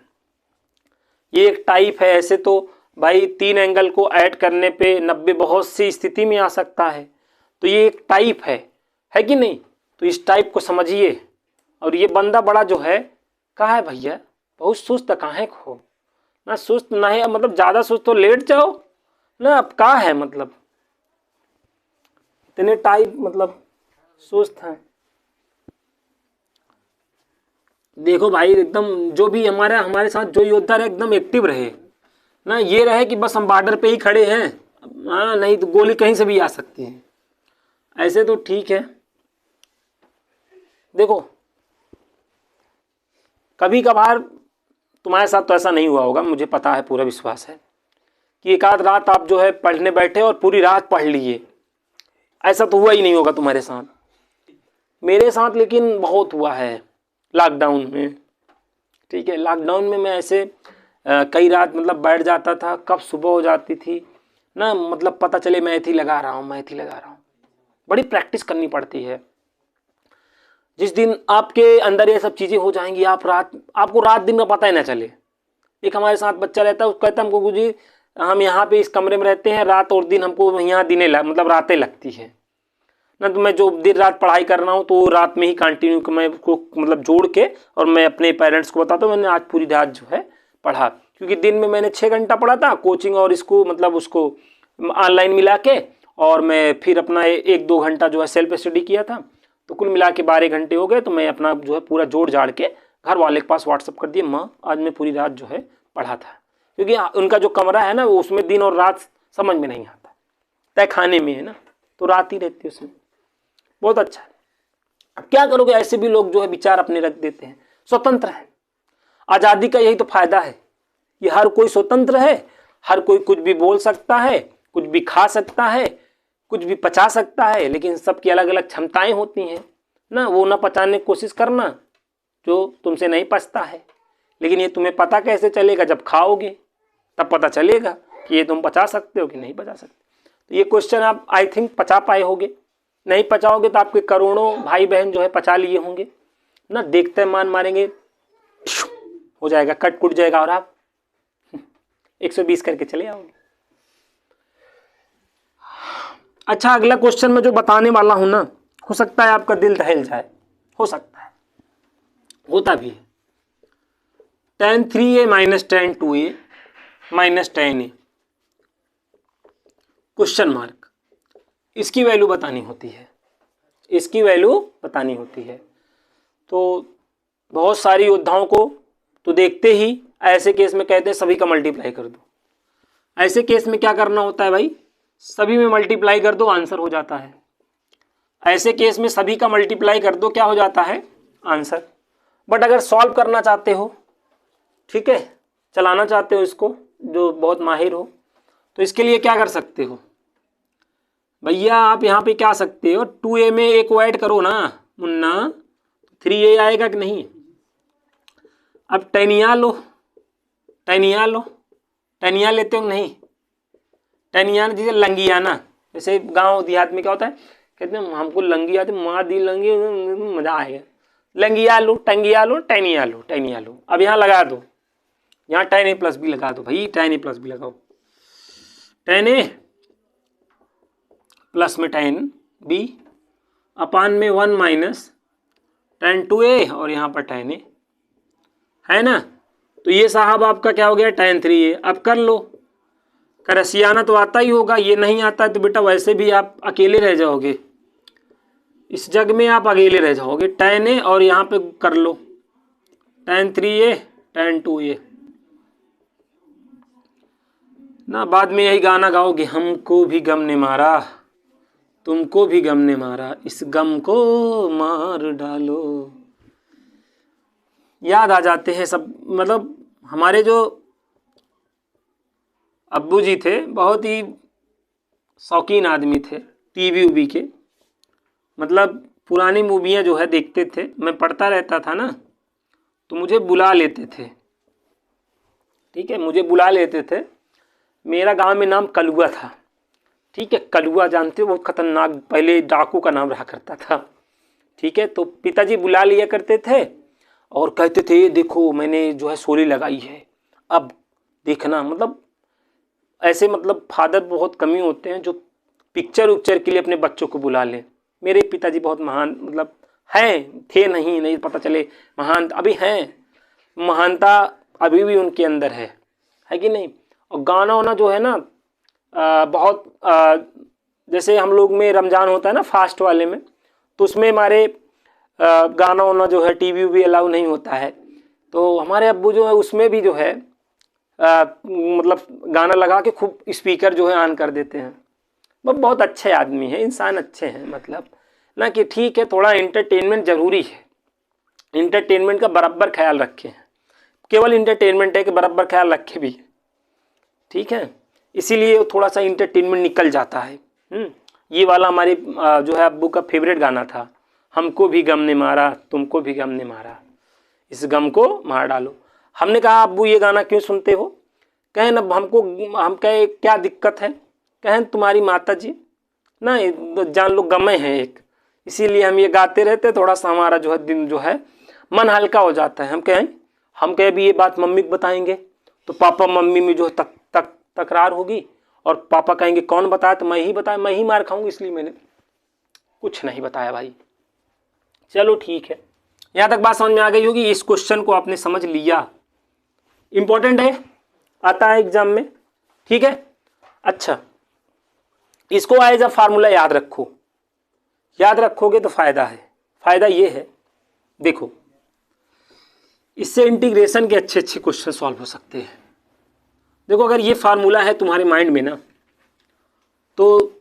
ये, एक टाइप है। ऐसे तो भाई 3 एंगल को ऐड करने पे 90 बहुत सी स्थिति में आ सकता है, तो ये एक टाइप है कि नहीं। तो इस टाइप को समझिए। और ये बंदा बड़ा जो है कहाँ है भैया, बहुत सुस्त कहाँ है खो ना, सुस्त ना है मतलब ज़्यादा सुस्त तो लेट जाओ ना, अब कहाँ है मतलब इतने टाइप मतलब सुस्त हैं। देखो भाई एकदम जो भी हमारे साथ जो योद्धा रहे एकदम एक्टिव रहे ना, ये रहे कि बस हम बॉर्डर पे ही खड़े हैं, हाँ नहीं तो गोली कहीं से भी आ सकती है, ऐसे तो ठीक है। देखो कभी कभार तुम्हारे साथ तो ऐसा नहीं हुआ होगा, मुझे पता है, पूरा विश्वास है कि एक आध रात आप जो है पढ़ने बैठे और पूरी रात पढ़ लिए, ऐसा तो हुआ ही नहीं होगा तुम्हारे साथ। मेरे साथ लेकिन बहुत हुआ है लॉकडाउन में। ठीक है लॉकडाउन में मैं ऐसे कई रात मतलब बैठ जाता था, कब सुबह हो जाती थी ना, मतलब पता चले मैथ ही लगा रहा हूँ। बड़ी प्रैक्टिस करनी पड़ती है। जिस दिन आपके अंदर ये सब चीज़ें हो जाएंगी, आपको रात दिन में पता ही ना चले। एक हमारे साथ बच्चा रहता है, उसको कहता है हमको गुरुजी हम यहाँ पे इस कमरे में रहते हैं, रात और दिन हमको यहाँ मतलब रातें लगती है ना, तो मैं जो दिन रात पढ़ाई कर रहा हूँ तो रात में ही कंटिन्यू मैं उसको मतलब जोड़ के और मैं अपने पेरेंट्स को बताता हूँ मैंने आज पूरी रात जो है पढ़ा, क्योंकि दिन में मैंने 6 घंटा पढ़ा था कोचिंग और इसको मतलब उसको ऑनलाइन मिला के, और मैं फिर अपना 1-2 घंटा जो है सेल्फ स्टडी किया था, तो कुल मिला के 12 घंटे हो गए। तो मैं अपना जो है पूरा जोड़ जाड़ के घर वाले के पास व्हाट्सअप कर दिया, माँ आज मैं पूरी रात जो है पढ़ा था, क्योंकि उनका जो कमरा है ना वो उसमें दिन और रात समझ में नहीं आता, तय खाने में है ना, तो रात ही रहती है उसमें। बहुत अच्छा है। अब क्या करोगे, ऐसे भी लोग जो है विचार अपने रख देते हैं, स्वतंत्र है। आज़ादी का यही तो फायदा है, ये हर कोई स्वतंत्र है, हर कोई कुछ भी बोल सकता है, कुछ भी खा सकता है, कुछ भी पचा सकता है, लेकिन सबकी अलग अलग क्षमताएं होती हैं ना, वो ना पचाने की कोशिश करना जो तुमसे नहीं पचता है, लेकिन ये तुम्हें पता कैसे चलेगा, जब खाओगे तब पता चलेगा कि ये तुम पचा सकते हो कि नहीं पचा सकते। तो ये क्वेश्चन आप आई थिंक पचा पाए होगे, नहीं पचाओगे तो आपके करोड़ों भाई बहन जो है पचा लिए होंगे ना, देखते मान मारेंगे हो जाएगा, कट कुट जाएगा और आप 120 करके चले आओगे। अच्छा अगला क्वेश्चन मैं जो बताने वाला हूं ना, हो सकता है आपका दिल दहल जाए, हो सकता है, होता भी है। tan 3a minus tan 2a minus tan a question mark, इसकी वैल्यू बतानी होती है, इसकी वैल्यू बतानी होती है। तो बहुत सारी योद्धाओं को तो देखते ही ऐसे केस में कहते हैं सभी का मल्टीप्लाई कर दो। ऐसे केस में क्या करना होता है भाई, सभी में मल्टीप्लाई कर दो, आंसर हो जाता है। ऐसे केस में सभी का मल्टीप्लाई कर दो, क्या हो जाता है, आंसर। बट अगर सॉल्व करना चाहते हो, ठीक है, चलाना चाहते हो इसको, जो बहुत माहिर हो, तो इसके लिए क्या कर सकते हो भैया, आप यहाँ पे क्या सकते हो, 2a में एक को ऐड करो ना मुन्ना, 3a आएगा कि नहीं। अब टैनिया लो, टैनिया लेते हो नहीं, टैनिया जैसे लंगियाना, जैसे गांव देहात में क्या होता है, कहते हैं हमको लंगी आती, माँ दी लंगी, मजा आएगा, लंगिया लो, टंगिया लो, टैनिया लो। अब यहाँ लगा दो, यहाँ tan a प्लस बी लगा दो भाई, tan a प्लस बी लगाओ, tan a प्लस में tan b, अपान में 1 माइनस tan 2a और यहाँ पर tan a है ना। तो ये साहब आपका क्या हो गया tan 3a। अब कर लो, रसियाना तो आता ही होगा, ये नहीं आता है तो बेटा वैसे भी आप अकेले रह जाओगे, इस जग में आप अकेले रह जाओगे। tan a और यहाँ पे कर लो tan 3a tan 2a ना। बाद में यही गाना गाओगे, हमको भी गम ने मारा तुमको भी गम ने मारा, इस गम को मार डालो। याद आ जाते हैं सब। मतलब हमारे जो अब्बू जी थे बहुत ही शौकीन आदमी थे टीवी उवी के, मतलब पुरानी मूवियाँ जो है देखते थे। मैं पढ़ता रहता था ना तो मुझे बुला लेते थे, ठीक है, मुझे बुला लेते थे। मेरा गांव में नाम कलुआ था, ठीक है, कलुआ जानते हो, बहुत खतरनाक पहले डाकू का नाम रहा करता था, ठीक है। तो पिताजी बुला लिया करते थे और कहते थे ये देखो मैंने जो है सोली लगाई है, अब देखना। मतलब ऐसे मतलब फादर बहुत कम ही होते हैं जो पिक्चर उक्चर के लिए अपने बच्चों को बुला लें। मेरे पिताजी बहुत महान मतलब हैं, थे नहीं पता चले, महान अभी हैं, महानता अभी भी उनके अंदर है कि नहीं। और गाना वाना जो है ना बहुत जैसे हम लोग में रमज़ान होता है ना फास्ट वाले में, तो उसमें हमारे गाना वाना जो है टीवी भी अलाउ नहीं होता है। तो हमारे अब्बू जो है उसमें भी जो है मतलब गाना लगा के खूब स्पीकर जो है ऑन कर देते हैं। वो बहुत अच्छे आदमी हैं, इंसान अच्छे हैं, मतलब ना कि ठीक है थोड़ा एंटरटेनमेंट ज़रूरी है, एंटरटेनमेंट का बराबर ख्याल रखें, केवल इंटरटेनमेंट है कि बराबर ख्याल रखे भी, ठीक है, इसीलिए थोड़ा सा इंटरटेनमेंट निकल जाता है। ये वाला हमारे जो है अब्बू का फेवरेट गाना था, हमको भी गम ने मारा तुमको भी गम ने मारा, इस गम को मार डालो। हमने कहा अब्बू ये गाना क्यों सुनते हो? कहें ना हमको, हम कहे क्या दिक्कत है? कहें तुम्हारी माता जी ना जान लो गमे हैं एक, इसीलिए हम ये गाते रहते, थोड़ा सा हमारा जो है दिन जो है मन हल्का हो जाता है। हम कहें भी ये बात मम्मी को बताएंगे तो पापा मम्मी में जो तकरार होगी और पापा कहेंगे कौन बताया, तो मैं ही बताया, मैं ही मार खाऊंगी, इसलिए मैंने कुछ नहीं बताया भाई। चलो ठीक है, यहाँ तक बात समझ में आ गई होगी। इस क्वेश्चन को आपने समझ लिया, इंपॉर्टेंट है, आता है एग्जाम में, ठीक है। अच्छा, इसको एज अ फार्मूला याद रखो, याद रखोगे तो फायदा है। फायदा ये है, देखो इससे इंटीग्रेशन के अच्छे अच्छे क्वेश्चन सॉल्व हो सकते हैं। देखो अगर ये फार्मूला है तुम्हारे माइंड में ना, तो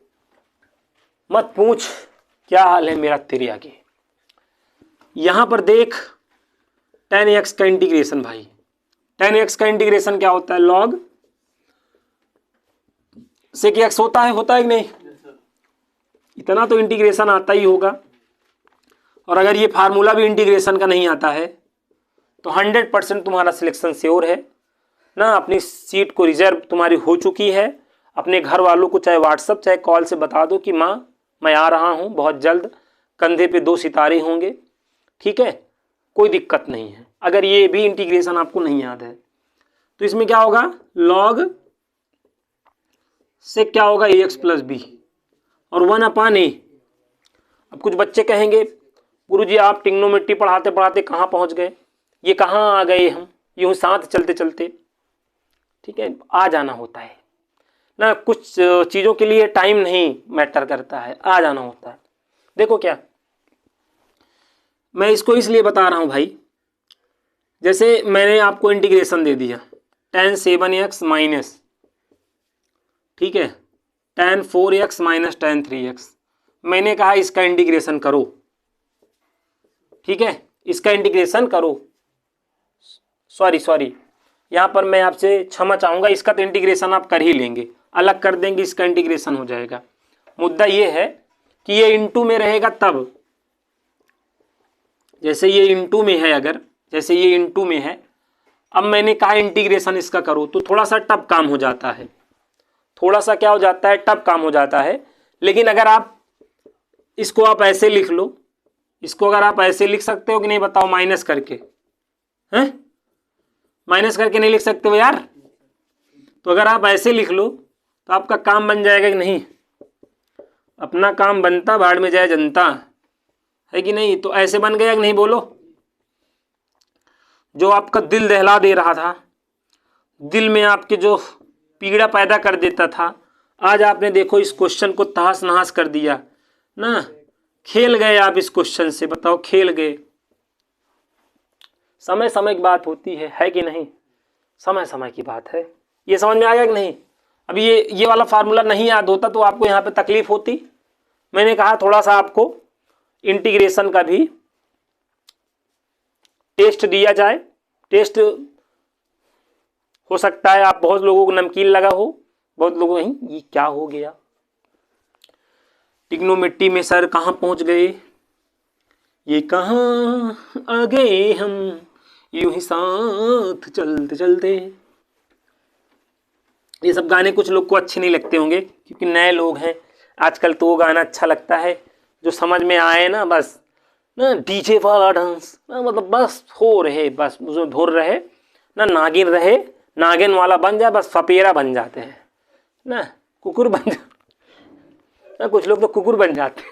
मत पूछ क्या हाल है मेरा तेरे आगे। यहां पर देख tan x का इंटीग्रेशन, भाई tan x का इंटीग्रेशन क्या होता है? log से कि x होता है कि नहीं? इतना तो इंटीग्रेशन आता ही होगा। और अगर ये फार्मूला भी इंटीग्रेशन का नहीं आता है तो 100% तुम्हारा सिलेक्शन श्योर है ना। अपनी सीट को रिजर्व तुम्हारी हो चुकी है। अपने घर वालों को चाहे व्हाट्सअप चाहे कॉल से बता दो कि माँ मैं आ रहा हूँ बहुत जल्द, कंधे पे 2 सितारे होंगे, ठीक है, कोई दिक्कत नहीं है। अगर ये भी इंटीग्रेशन आपको नहीं याद है तो इसमें क्या होगा? log से क्या होगा? ax प्लस बी और 1/a। अब कुछ बच्चे कहेंगे गुरुजी आप ट्रिग्नोमेट्री पढ़ाते पढ़ाते कहाँ पहुँच गए, ये कहाँ आ गए हम यूँ साथ चलते चलते, ठीक है। आ जाना होता है ना, कुछ चीज़ों के लिए टाइम नहीं मैटर करता है, आ जाना होता है। देखो क्या, मैं इसको इसलिए बता रहा हूँ भाई, जैसे मैंने आपको इंटीग्रेशन दे दिया tan 7x माइनस, ठीक है, tan 4x minus tan 3x, मैंने कहा इसका इंटीग्रेशन करो, ठीक है, इसका इंटीग्रेशन करो। सॉरी यहाँ पर मैं आपसे क्षमा चाहूँगा, इसका तो इंटीग्रेशन आप कर ही लेंगे, अलग कर देंगे, इसका इंटीग्रेशन हो जाएगा। मुद्दा ये है कि ये इनटू में रहेगा तब, जैसे ये इनटू में है, अगर जैसे ये इनटू में है, अब मैंने कहा इंटीग्रेशन इसका करो तो थोड़ा सा टफ काम हो जाता है, थोड़ा सा क्या हो जाता है, टफ काम हो जाता है। लेकिन अगर आप इसको आप ऐसे लिख लो, इसको अगर आप ऐसे लिख सकते हो कि नहीं बताओ, माइनस करके, हैं माइनस करके नहीं लिख सकते हो यार? तो अगर आप ऐसे लिख लो तो आपका काम बन जाएगा कि नहीं? अपना काम बनता भाड़ में जाए जनता, है कि नहीं? तो ऐसे बन गया कि नहीं बोलो? जो आपका दिल दहला दे रहा था, दिल में आपके जो पीड़ा पैदा कर देता था, आज आपने देखो इस क्वेश्चन को तहस नहस कर दिया ना। खेल गए आप इस क्वेश्चन से, बताओ, खेल गए। समय समय की बात होती है कि नहीं? समय समय की बात है। ये समझ में आ गया कि नहीं? अब ये वाला फार्मूला नहीं याद होता तो आपको यहाँ पे तकलीफ होती। मैंने कहा थोड़ा सा आपको इंटीग्रेशन का भी टेस्ट दिया जाए। टेस्ट हो सकता है आप बहुत लोगों को नमकीन लगा हो, बहुत लोगों को ये क्या हो गया, ट्रिग्नोमेट्री में सर कहाँ पहुंच गए, ये कहाँ आ गए हम, यूं ही साथ चलते चलते। ये सब गाने कुछ लोग को अच्छे नहीं लगते होंगे क्योंकि नए लोग हैं। आजकल तो वो गाना अच्छा लगता है जो समझ में आए ना, बस ना डीजे वाला डांस ना, मतलब बस हो रहे, बस उसमें धुर रहे ना, नागिन रहे, नागिन वाला बन जाए, बस फपेरा बन जाते हैं ना, कुकुर बन जा ना, कुछ लोग तो कुकुर बन जाते हैं,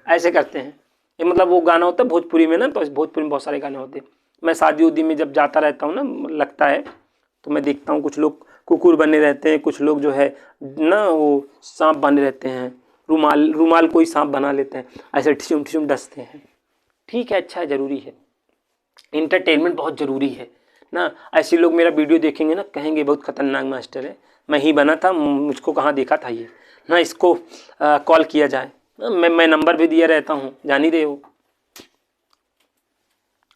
ऐसे करते हैं। ये मतलब वो गाना होता है भोजपुरी में ना, तो भोजपुरी में बहुत सारे गाने होते हैं। मैं शादी उदी में जब जाता रहता हूँ ना, लगता है तो मैं देखता हूँ कुछ लोग कुकुर बने रहते हैं, कुछ लोग जो है ना वो सांप बने रहते हैं, रुमाल कोई सांप बना लेते हैं, ऐसे ठिशुम ठिशुम डसते हैं। ठीक है, अच्छा है, ज़रूरी है, इंटरटेनमेंट बहुत ज़रूरी है ना। ऐसे लोग मेरा वीडियो देखेंगे ना, कहेंगे बहुत खतरनाक मास्टर है, मैं ही बना था, मुझको कहाँ देखा था ये ना, इसको कॉल किया जाए ना, मैं नंबर भी दिया रहता हूँ, जान ही रहे हो।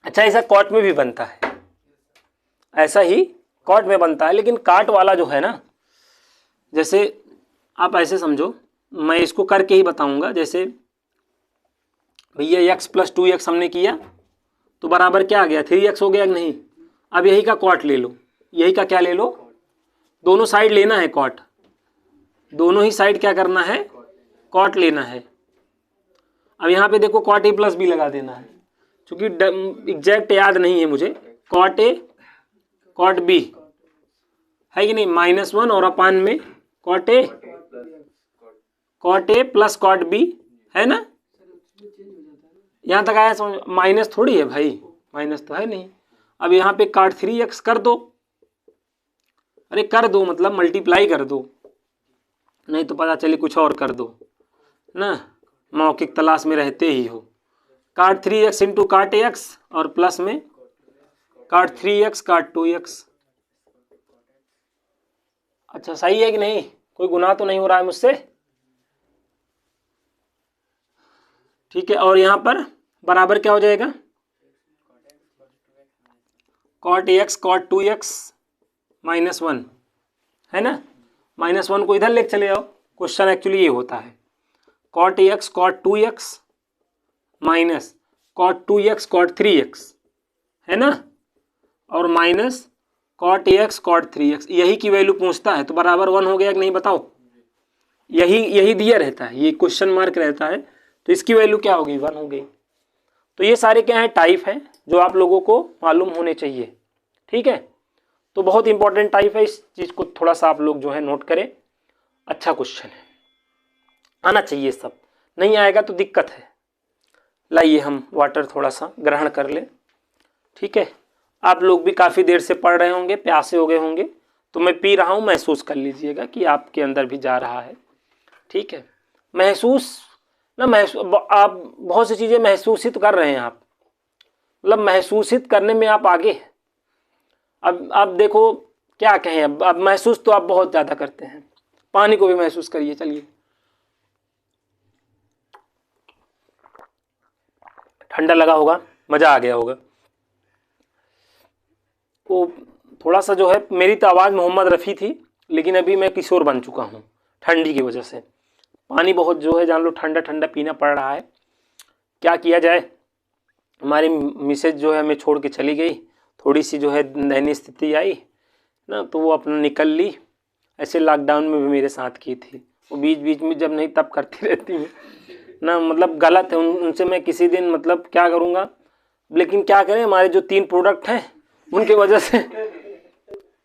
अच्छा, ऐसा कॉट में भी बनता है, ऐसा ही कॉट में बनता है, लेकिन काट वाला जो है ना, जैसे आप ऐसे समझो, मैं इसको करके ही बताऊंगा। जैसे भैया x + 2x हमने किया तो बराबर क्या आ गया, 3x हो गया कि नहीं? अब यही का कॉट ले लो, यही का क्या ले लो, दोनों साइड लेना है कॉट, दोनों ही साइड क्या करना है, कॉट लेना है। अब यहाँ पे देखो कॉट a + b लगा देना है, क्योंकि एग्जैक्ट याद नहीं है मुझे, कॉट a कॉट b है कि नहीं, -1 और अपान में कॉट a + कॉट b है ना। यहाँ तक आया समझ? माइनस थोड़ी है भाई, माइनस तो है नहीं। अब यहाँ पे काट 3x कर दो, अरे कर दो मतलब मल्टीप्लाई कर दो, नहीं तो पता चले कुछ और कर दो ना, मौखिक तलाश में रहते ही हो। काट 3x × काट x और प्लस में काट 3x काट 2x। अच्छा सही है कि नहीं? कोई गुनाह तो नहीं हो रहा है मुझसे? ठीक है, और यहाँ पर बराबर क्या हो जाएगा, कॉट x कॉट 2x -1 है ना। -1 को इधर लेके चले आओ, क्वेश्चन एक्चुअली ये होता है, cot x cot 2x minus cot 2x cot 3x है ना, और minus cot x cot 3x, यही की वैल्यू पूछता है, तो बराबर 1 हो गया कि नहीं बताओ? यही दिया रहता है, ये क्वेश्चन मार्क रहता है, तो इसकी वैल्यू क्या होगी, 1 हो गई। तो ये सारे क्या है, टाइप हैं जो आप लोगों को मालूम होने चाहिए। ठीक है, तो बहुत इंपॉर्टेंट टाइप है, इस चीज़ को थोड़ा सा आप लोग जो है नोट करें। अच्छा क्वेश्चन है, आना चाहिए, सब नहीं आएगा तो दिक्कत है। लाइए हम वाटर थोड़ा सा ग्रहण कर लें। ठीक है, आप लोग भी काफ़ी देर से पढ़ रहे होंगे, प्यासे हो गए होंगे, तो मैं पी रहा हूँ, महसूस कर लीजिएगा कि आपके अंदर भी जा रहा है। ठीक है, महसूस आप बहुत सी चीज़ें महसूसित कर रहे हैं, आप मतलब महसूसित करने में आप आगे हैं। अब आप देखो क्या कहें, अब महसूस तो आप बहुत ज़्यादा करते हैं, पानी को भी महसूस करिए। चलिए, ठंडा लगा होगा, मज़ा आ गया होगा। वो थोड़ा सा जो है, मेरी तो आवाज़ मोहम्मद रफ़ी थी, लेकिन अभी मैं किशोर बन चुका हूँ ठंडी की वजह से। पानी बहुत जो है जान लो ठंडा ठंडा पीना पड़ रहा है, क्या किया जाए। हमारी मिसेज जो है हमें छोड़ के चली गई, थोड़ी सी जो है दयनीय स्थिति आई ना, तो वो अपना निकल ली। ऐसे लॉकडाउन में भी मेरे साथ की थी, वो बीच बीच में जब नहीं तब करती रहती है ना, मतलब गलत है। उनसे मैं किसी दिन मतलब क्या करूँगा, लेकिन क्या करें, हमारे जो 3 प्रोडक्ट हैं उनके वजह से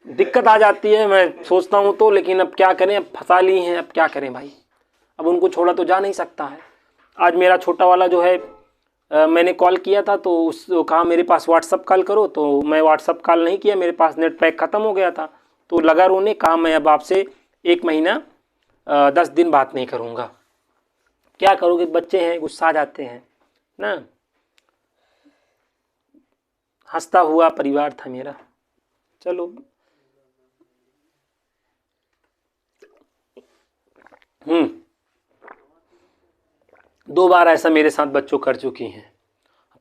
दिक्कत आ जाती है। मैं सोचता हूँ तो, लेकिन अब क्या करें, अब फंसा ली हैं, अब क्या करें भाई, अब उनको छोड़ा तो जा नहीं सकता है। आज मेरा छोटा वाला जो है मैंने कॉल किया था तो उस कहा मेरे पास व्हाट्सअप कॉल करो, तो मैं व्हाट्सअप कॉल नहीं किया, मेरे पास नेट पैक ख़त्म हो गया था। तो लगा रोने, कहा मैं अब आपसे 1 महीना 10 दिन बात नहीं करूँगा। क्या करोगे, बच्चे हैं, गुस्सा आ जाते हैं ना। हंसता हुआ परिवार था मेरा। चलो 2 बार ऐसा मेरे साथ बच्चों कर चुकी हैं,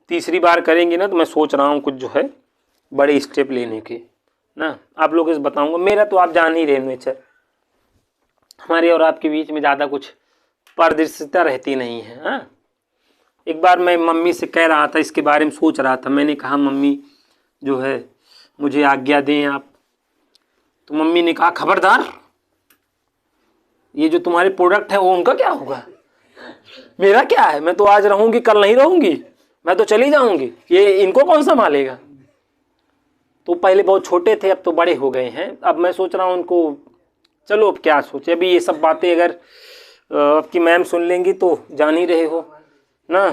तीसरी बार करेंगे ना तो मैं सोच रहा हूँ कुछ जो है बड़े स्टेप लेने के ना। आप लोग इस बताऊँगा, मेरा तो आप जान ही रहे नेचर, हमारे और आपके बीच में ज़्यादा कुछ पारदर्शिता रहती नहीं है। हाँ, एक बार मैं मम्मी से कह रहा था, इसके बारे में सोच रहा था, मैंने कहा मम्मी जो है मुझे आज्ञा दें आप, तो मम्मी ने कहा खबरदार, ये जो तुम्हारे प्रोडक्ट है वो उनका क्या होगा, मेरा क्या है, मैं तो आज रहूँगी कल नहीं रहूँगी, मैं तो चली जाऊँगी, ये इनको कौन संभालेगा। तो पहले बहुत छोटे थे, अब तो बड़े हो गए हैं। अब मैं सोच रहा हूँ उनको, चलो अब क्या सोचे, अभी ये सब बातें अगर आपकी मैम सुन लेंगी तो जान ही रहे हो ना,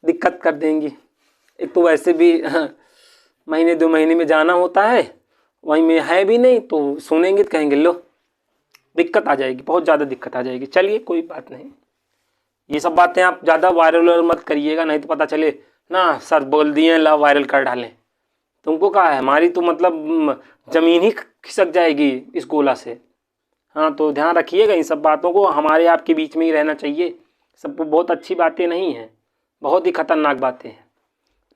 दिक्कत कर देंगी। एक तो वैसे भी महीने 2 महीने में जाना होता है, वहीं में है भी नहीं, तो सुनेंगे तो कहेंगे लो दिक्कत आ जाएगी, बहुत ज़्यादा दिक्कत आ जाएगी। चलिए कोई बात नहीं, ये सब बातें आप ज़्यादा वायरल मत करिएगा, नहीं तो पता चले ना सर बोल दिए ला वायरल कर डालें। तुमको कहा है, हमारी तो मतलब ज़मीन ही खिसक जाएगी इस गोला से। हाँ, तो ध्यान रखिएगा इन सब बातों को, हमारे आपके बीच में ही रहना चाहिए। सब बहुत अच्छी बातें नहीं हैं, बहुत ही खतरनाक बातें हैं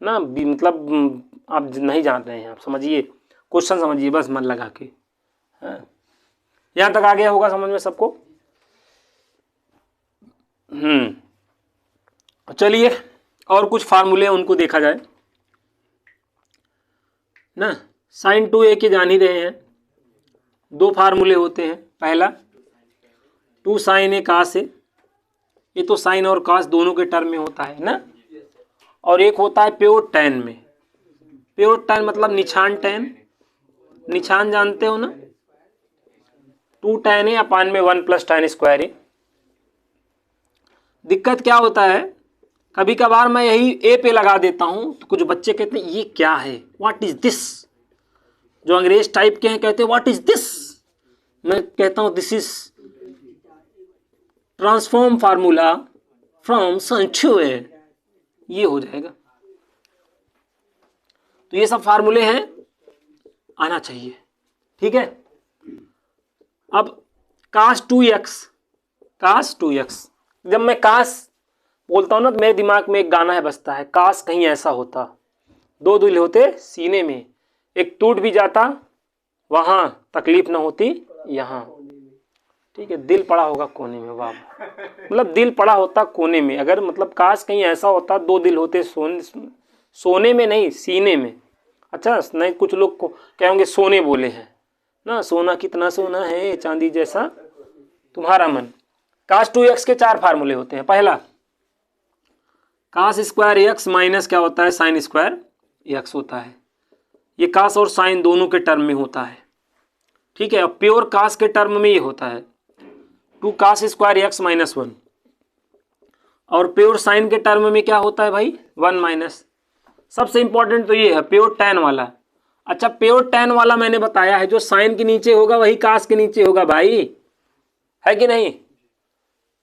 ना, मतलब आप नहीं जान रहे हैं, आप समझिए, क्वेश्चन समझिए बस मन लगा के। हाँ, यहाँ तक आ गया होगा समझ में सबको। चलिए और कुछ फार्मूले उनको देखा जाए ना। sin 2a के जान ही रहे हैं, 2 फार्मूले होते हैं। पहला 2 sin a cos a, ये तो साइन और कॉस दोनों के टर्म में होता है ना। और एक होता है प्योर टैन में, प्योर टैन मतलब निछान टैन, निछान जानते हो ना, 2 tan a अपान में 1 + tan स्क्वायर a। दिक्कत क्या होता है, कभी कभार मैं यही ए पे लगा देता हूँ तो कुछ बच्चे कहते हैं ये क्या है, व्हाट इज दिस, जो अंग्रेज टाइप के हैं कहते हैं व्हाट इज दिस, मैं कहता हूँ this is transform formula from sin 2a, ये हो जाएगा। तो ये सब फार्मूले हैं, आना चाहिए, ठीक है। अब cos 2x, जब मैं cos बोलता हूँ ना तो मेरे दिमाग में एक गाना है बजता है, काश कहीं ऐसा होता 2 दिल होते सीने में, एक टूट भी जाता वहाँ तकलीफ ना होती यहाँ, ठीक है। दिल पड़ा होगा कोने में, वाह, मतलब दिल पड़ा होता कोने में, अगर मतलब काश कहीं ऐसा होता 2 दिल होते सोने में नहीं सीने में। अच्छा नहीं, कुछ लोग को कहेंगे सोने बोले हैं ना, सोना कितना सोना है चांदी जैसा तुम्हारा मन। cos 2x के 4 फार्मूले होते हैं। पहला cos स्क्वायर x माइनस क्या होता है, साइन स्क्वायर x होता है, ये cos और साइन दोनों के टर्म में होता है, ठीक है। अब प्योर cos के टर्म में ये होता है 2 cos स्क्वायर x - 1, और प्योर साइन के टर्म में क्या होता है भाई 1 माइनस। सबसे इंपॉर्टेंट तो ये है प्योर टैन वाला। अच्छा, प्योर टैन वाला मैंने बताया है, जो साइन के नीचे होगा वही cos के नीचे होगा भाई, है कि नहीं।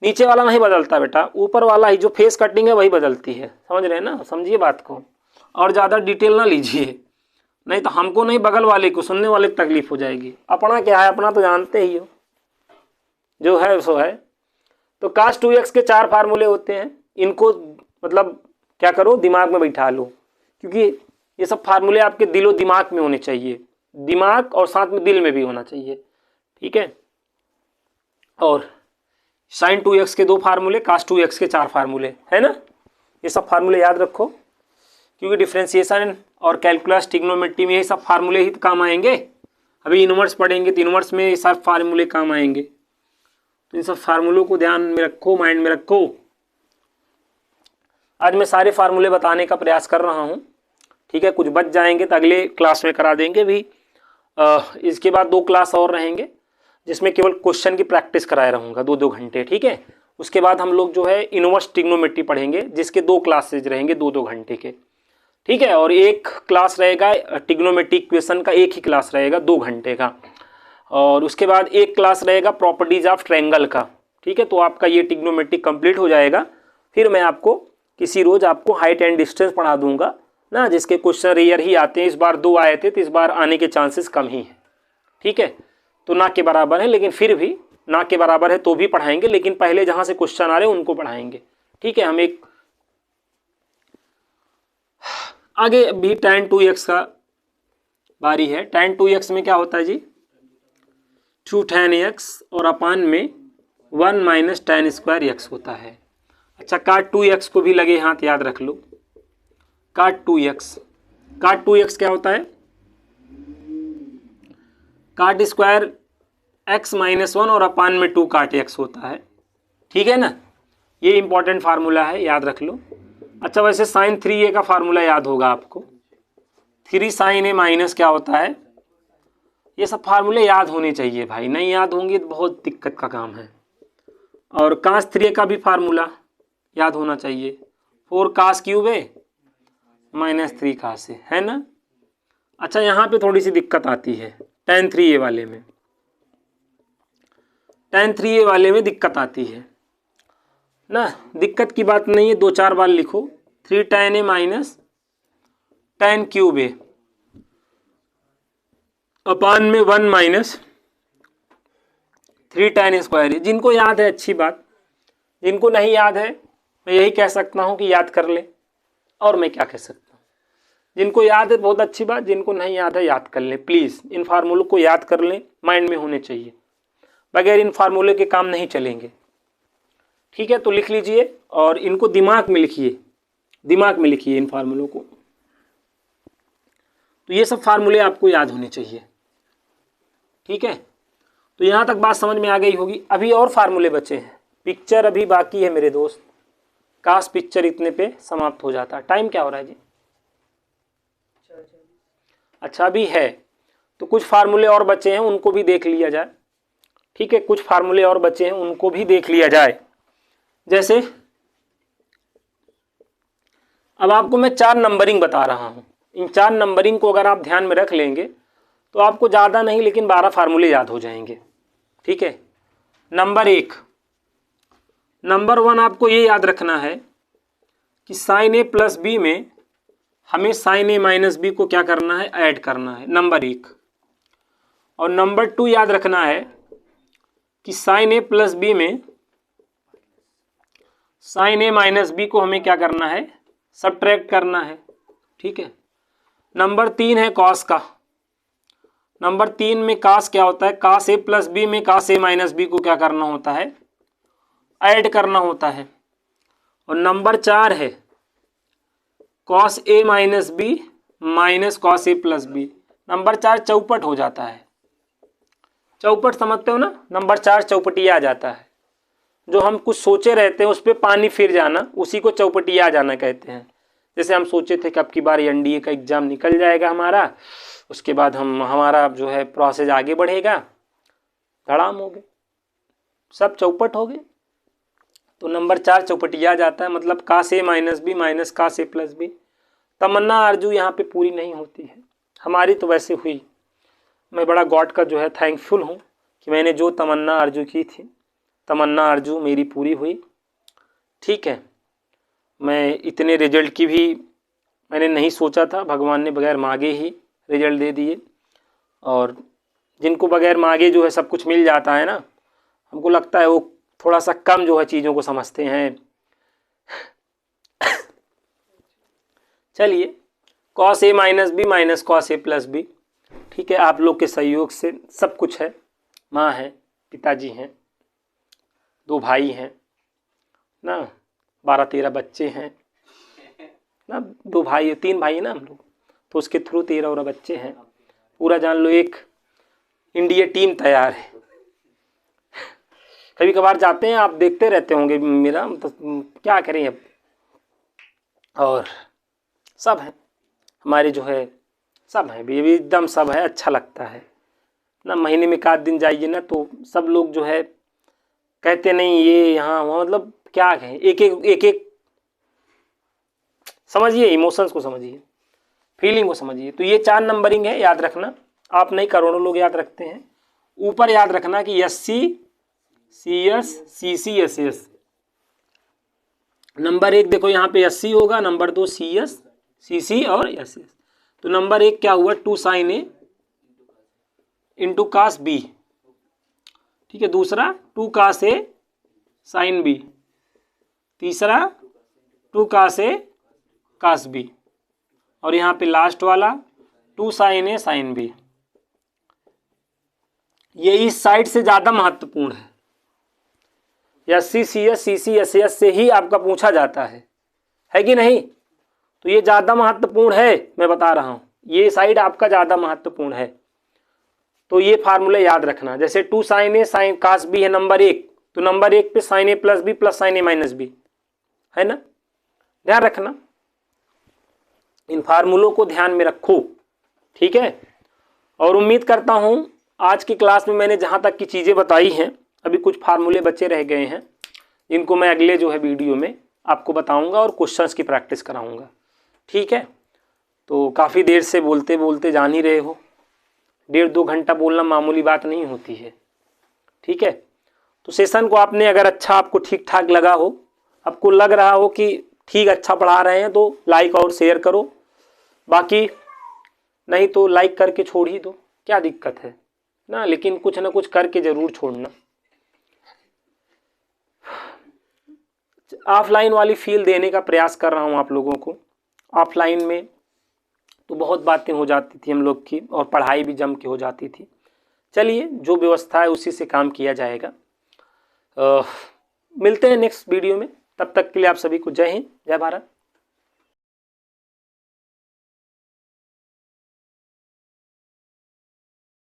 नीचे वाला नहीं बदलता बेटा, ऊपर वाला ही जो फेस कटिंग है वही बदलती है, समझ रहे हैं ना, समझिए बात को, और ज़्यादा डिटेल ना लीजिए, नहीं तो हमको नहीं बगल वाले को, सुनने वाले को तकलीफ हो जाएगी। अपना क्या है, अपना तो जानते ही हो, जो है सो है। तो cos 2x के 4 फार्मूले होते हैं, इनको मतलब क्या करो दिमाग में बैठा लो, क्योंकि ये सब फार्मूले आपके दिलो दिमाग में होने चाहिए, दिमाग और साथ में दिल में भी होना चाहिए, ठीक है। और sin 2x के 2 फार्मूले, cos 2x के 4 फार्मूले, है ना। ये सब फार्मूले याद रखो, क्योंकि डिफरेंशिएशन और कैलकुलस ट्रिग्नोमेट्री में ये सब फार्मूले ही काम आएंगे। अभी इनवर्स पढ़ेंगे तो इनवर्स में ये सब फार्मूले काम आएंगे, तो इन सब फार्मूलों को ध्यान में रखो, माइंड में रखो। आज मैं सारे फार्मूले बताने का प्रयास कर रहा हूँ, ठीक है। कुछ बच जाएंगे तो अगले क्लास में करा देंगे भी। इसके बाद 2 क्लास और रहेंगे, जिसमें केवल क्वेश्चन की प्रैक्टिस कराए रहूँगा 2-2 घंटे, ठीक है। उसके बाद हम लोग जो है इनवर्स ट्रिग्नोमेट्री पढ़ेंगे, जिसके 2 क्लासेज रहेंगे 2-2 घंटे के, ठीक है। और एक क्लास रहेगा ट्रिग्नोमेट्री इक्वेशन का, एक ही क्लास रहेगा 2 घंटे का। और उसके बाद एक क्लास रहेगा प्रॉपर्टीज ऑफ ट्रायंगल का, ठीक है। तो आपका ये ट्रिग्नोमेट्री कंप्लीट हो जाएगा। फिर मैं आपको किसी रोज आपको हाइट एंड डिस्टेंस पढ़ा दूंगा ना, जिसके क्वेश्चन रेयर ही आते हैं। इस बार 2 आए थे तो इस बार आने के चांसेस कम ही हैं, ठीक है। तो ना के बराबर है, लेकिन फिर भी ना के बराबर है तो भी पढ़ाएंगे, लेकिन पहले जहां से क्वेश्चन आ रहे हैं उनको पढ़ाएंगे, ठीक है। हम एक आगे भी tan 2x का बारी है। tan 2x में क्या होता है जी, 2 tan x और अपान में 1 माइनस tan स्क्वायर x होता है। अच्छा, cot 2x को भी लगे हाथ याद रख लो। cot 2x क्या होता है, cot स्क्वायर x माइनस 1 और अपान में 2 cot x होता है, ठीक है ना। ये इंपॉर्टेंट फार्मूला है, याद रख लो। अच्छा, वैसे साइन 3a का फार्मूला याद होगा आपको, 3 sin a माइनस क्या होता है। ये सब फार्मूले याद होने चाहिए भाई, नहीं याद होंगे तो बहुत दिक्कत का काम है। और cos 3a का भी फार्मूला याद होना चाहिए, 4 cos cube a minus 3 cos a, है ना। अच्छा, यहाँ पे थोड़ी सी दिक्कत आती है tan 3a वाले में, tan 3a वाले में दिक्कत आती है ना। दिक्कत की बात नहीं है, 2-4 बार लिखो। 3 tan a minus tan cube a अपान में 1 माइनस 3 tan स्क्वायर a। जिनको याद है अच्छी बात, जिनको नहीं याद है मैं यही कह सकता हूँ कि याद कर ले, और मैं क्या कह सकता हूँ। जिनको याद है बहुत अच्छी बात, जिनको नहीं याद है याद कर लें प्लीज़। इन फार्मूलों को याद कर लें, माइंड में होने चाहिए, बगैर इन फार्मूले के काम नहीं चलेंगे, ठीक है। तो लिख लीजिए और इनको दिमाग में लिखिए, दिमाग में लिखिए इन फार्मूलों को। तो ये सब फार्मूले आपको याद होने चाहिए, ठीक है। तो यहाँ तक बात समझ में आ गई होगी। अभी और फार्मूले बचे हैं, पिक्चर अभी बाकी है मेरे दोस्त। काश पिक्चर इतने पे समाप्त हो जाता। टाइम क्या हो रहा है जी, अच्छा अभी है। तो कुछ फार्मूले और बचे हैं, उनको भी देख लिया जाए, ठीक है। कुछ फार्मूले और बचे हैं, उनको भी देख लिया जाए। जैसे अब आपको मैं 4 नंबरिंग बता रहा हूँ, इन 4 नंबरिंग को अगर आप ध्यान में रख लेंगे तो आपको ज़्यादा नहीं लेकिन 12 फार्मूले याद हो जाएंगे, ठीक है। नंबर 1, नंबर 1 आपको ये याद रखना है कि साइन ए प्लस बी में हमें साइन ए माइनस बी को क्या करना है, ऐड करना है, नंबर 1। और नंबर 2 याद रखना है कि साइन ए प्लस बी में साइन ए माइनस बी को हमें क्या करना है, सबट्रैक्ट करना है, ठीक है। नंबर 3 है कॉस का। नंबर 3 में कास क्या होता है, कास ए प्लस बी में कास ए माइनस बी को क्या करना होता है, ऐड करना होता है। और नंबर 4 है cos A minus B minus cos A plus B. Number 4 चौपट हो जाता है, चौपट समझते हो ना, नंबर 4 चौपटिया आ जाता है। जो हम कुछ सोचे रहते हैं उस पर पानी फिर जाना, उसी को चौपटिया आ जाना कहते हैं। जैसे हम सोचे थे कि अब की बार एनडीए का एग्ज़ाम निकल जाएगा हमारा, उसके बाद हमारा जो है प्रोसेस आगे बढ़ेगा, धड़ाम हो गए, सब चौपट हो गए। तो नंबर 4 चौपटिया जाता है, मतलब कास ए माइनस बी माइनस कास ए प्लस बी। तमन्ना आरजू यहाँ पे पूरी नहीं होती है, हमारी तो वैसे हुई। मैं बड़ा गॉड का जो है थैंकफुल हूँ कि मैंने जो तमन्ना आरजू की थी, तमन्ना आरजू मेरी पूरी हुई, ठीक है। मैं इतने रिजल्ट की भी मैंने नहीं सोचा था, भगवान ने बगैर मांगे ही रिजल्ट दे दिए। और जिनको बगैर मांगे जो है सब कुछ मिल जाता है ना, हमको लगता है वो थोड़ा सा कम जो है चीज़ों को समझते हैं। चलिए, cos A minus B minus cos A plus B, ठीक है। आप लोग के सहयोग से सब कुछ है, माँ है, पिताजी हैं, 2 भाई हैं ना, 12-13 बच्चे हैं ना, 2 भाई 3 भाई है ना हम लोग, तो उसके थ्रू 13 और बच्चे हैं। पूरा जान लो एक इंडिया टीम तैयार है। कभी कभार जाते हैं, आप देखते रहते होंगे मेरा, तो क्या करें अब। और सब है हमारे जो है, सब है भी एकदम सब है, अच्छा लगता है ना, महीने में 1 दिन जाइए ना, तो सब लोग जो है कहते नहीं ये यहाँ वहाँ, मतलब क्या कहें, एक एक समझिए, इमोशंस को समझिए, फीलिंग को समझिए। तो ये 4 नंबरिंग है, याद रखना। आप नहीं, करोड़ों लोग याद रखते हैं। ऊपर याद रखना कि SC, CS, CC, SS. Number 1 देखो यहाँ पे एससी होगा, नंबर 2 सीएस, सीसी और एसएस। तो नंबर 1 क्या हुआ, 2 sin A into cos B, ठीक है। दूसरा 2 cos A sin B, तीसरा 2 cos A cos B, और यहाँ पे लास्ट वाला 2 sin A sin B। ये इस साइड से ज़्यादा महत्वपूर्ण है, एससी, सीएस, सीसी, एसएस से ही आपका पूछा जाता है कि नहीं? तो ये ज़्यादा महत्वपूर्ण है, मैं बता रहा हूँ, ये साइड आपका ज़्यादा महत्वपूर्ण है। तो ये फार्मूले याद रखना। जैसे 2 sin A sin cos B है नंबर 1, तो नंबर 1 पे sin A plus B plus sin A minus B है ना, ध्यान रखना। इन फार्मूलों को ध्यान में रखो, ठीक है। और उम्मीद करता हूँ आज की क्लास में मैंने जहाँ तक की चीज़ें बताई हैं, अभी कुछ फार्मूले बचे रह गए हैं, जिनको मैं अगले जो है वीडियो में आपको बताऊँगा और क्वेश्चंस की प्रैक्टिस कराऊँगा, ठीक है। तो काफ़ी देर से बोलते बोलते जान ही रहे हो, 1.5-2 घंटा बोलना मामूली बात नहीं होती है, ठीक है। तो सेशन को आपने अगर अच्छा, आपको ठीक ठाक लगा हो, आपको लग रहा हो कि ठीक अच्छा पढ़ा रहे हैं, तो लाइक और शेयर करो। बाकी नहीं तो लाइक करके छोड़ ही दो, क्या दिक्कत है ना, लेकिन कुछ ना कुछ करके ज़रूर छोड़ना। ऑफलाइन वाली फील देने का प्रयास कर रहा हूँ आप लोगों को। ऑफलाइन में तो बहुत बातें हो जाती थी हम लोग की, और पढ़ाई भी जम के हो जाती थी। चलिए, जो व्यवस्था है उसी से काम किया जाएगा। मिलते हैं नेक्स्ट वीडियो में, तब तक के लिए आप सभी को जय हिंद, जय भारत।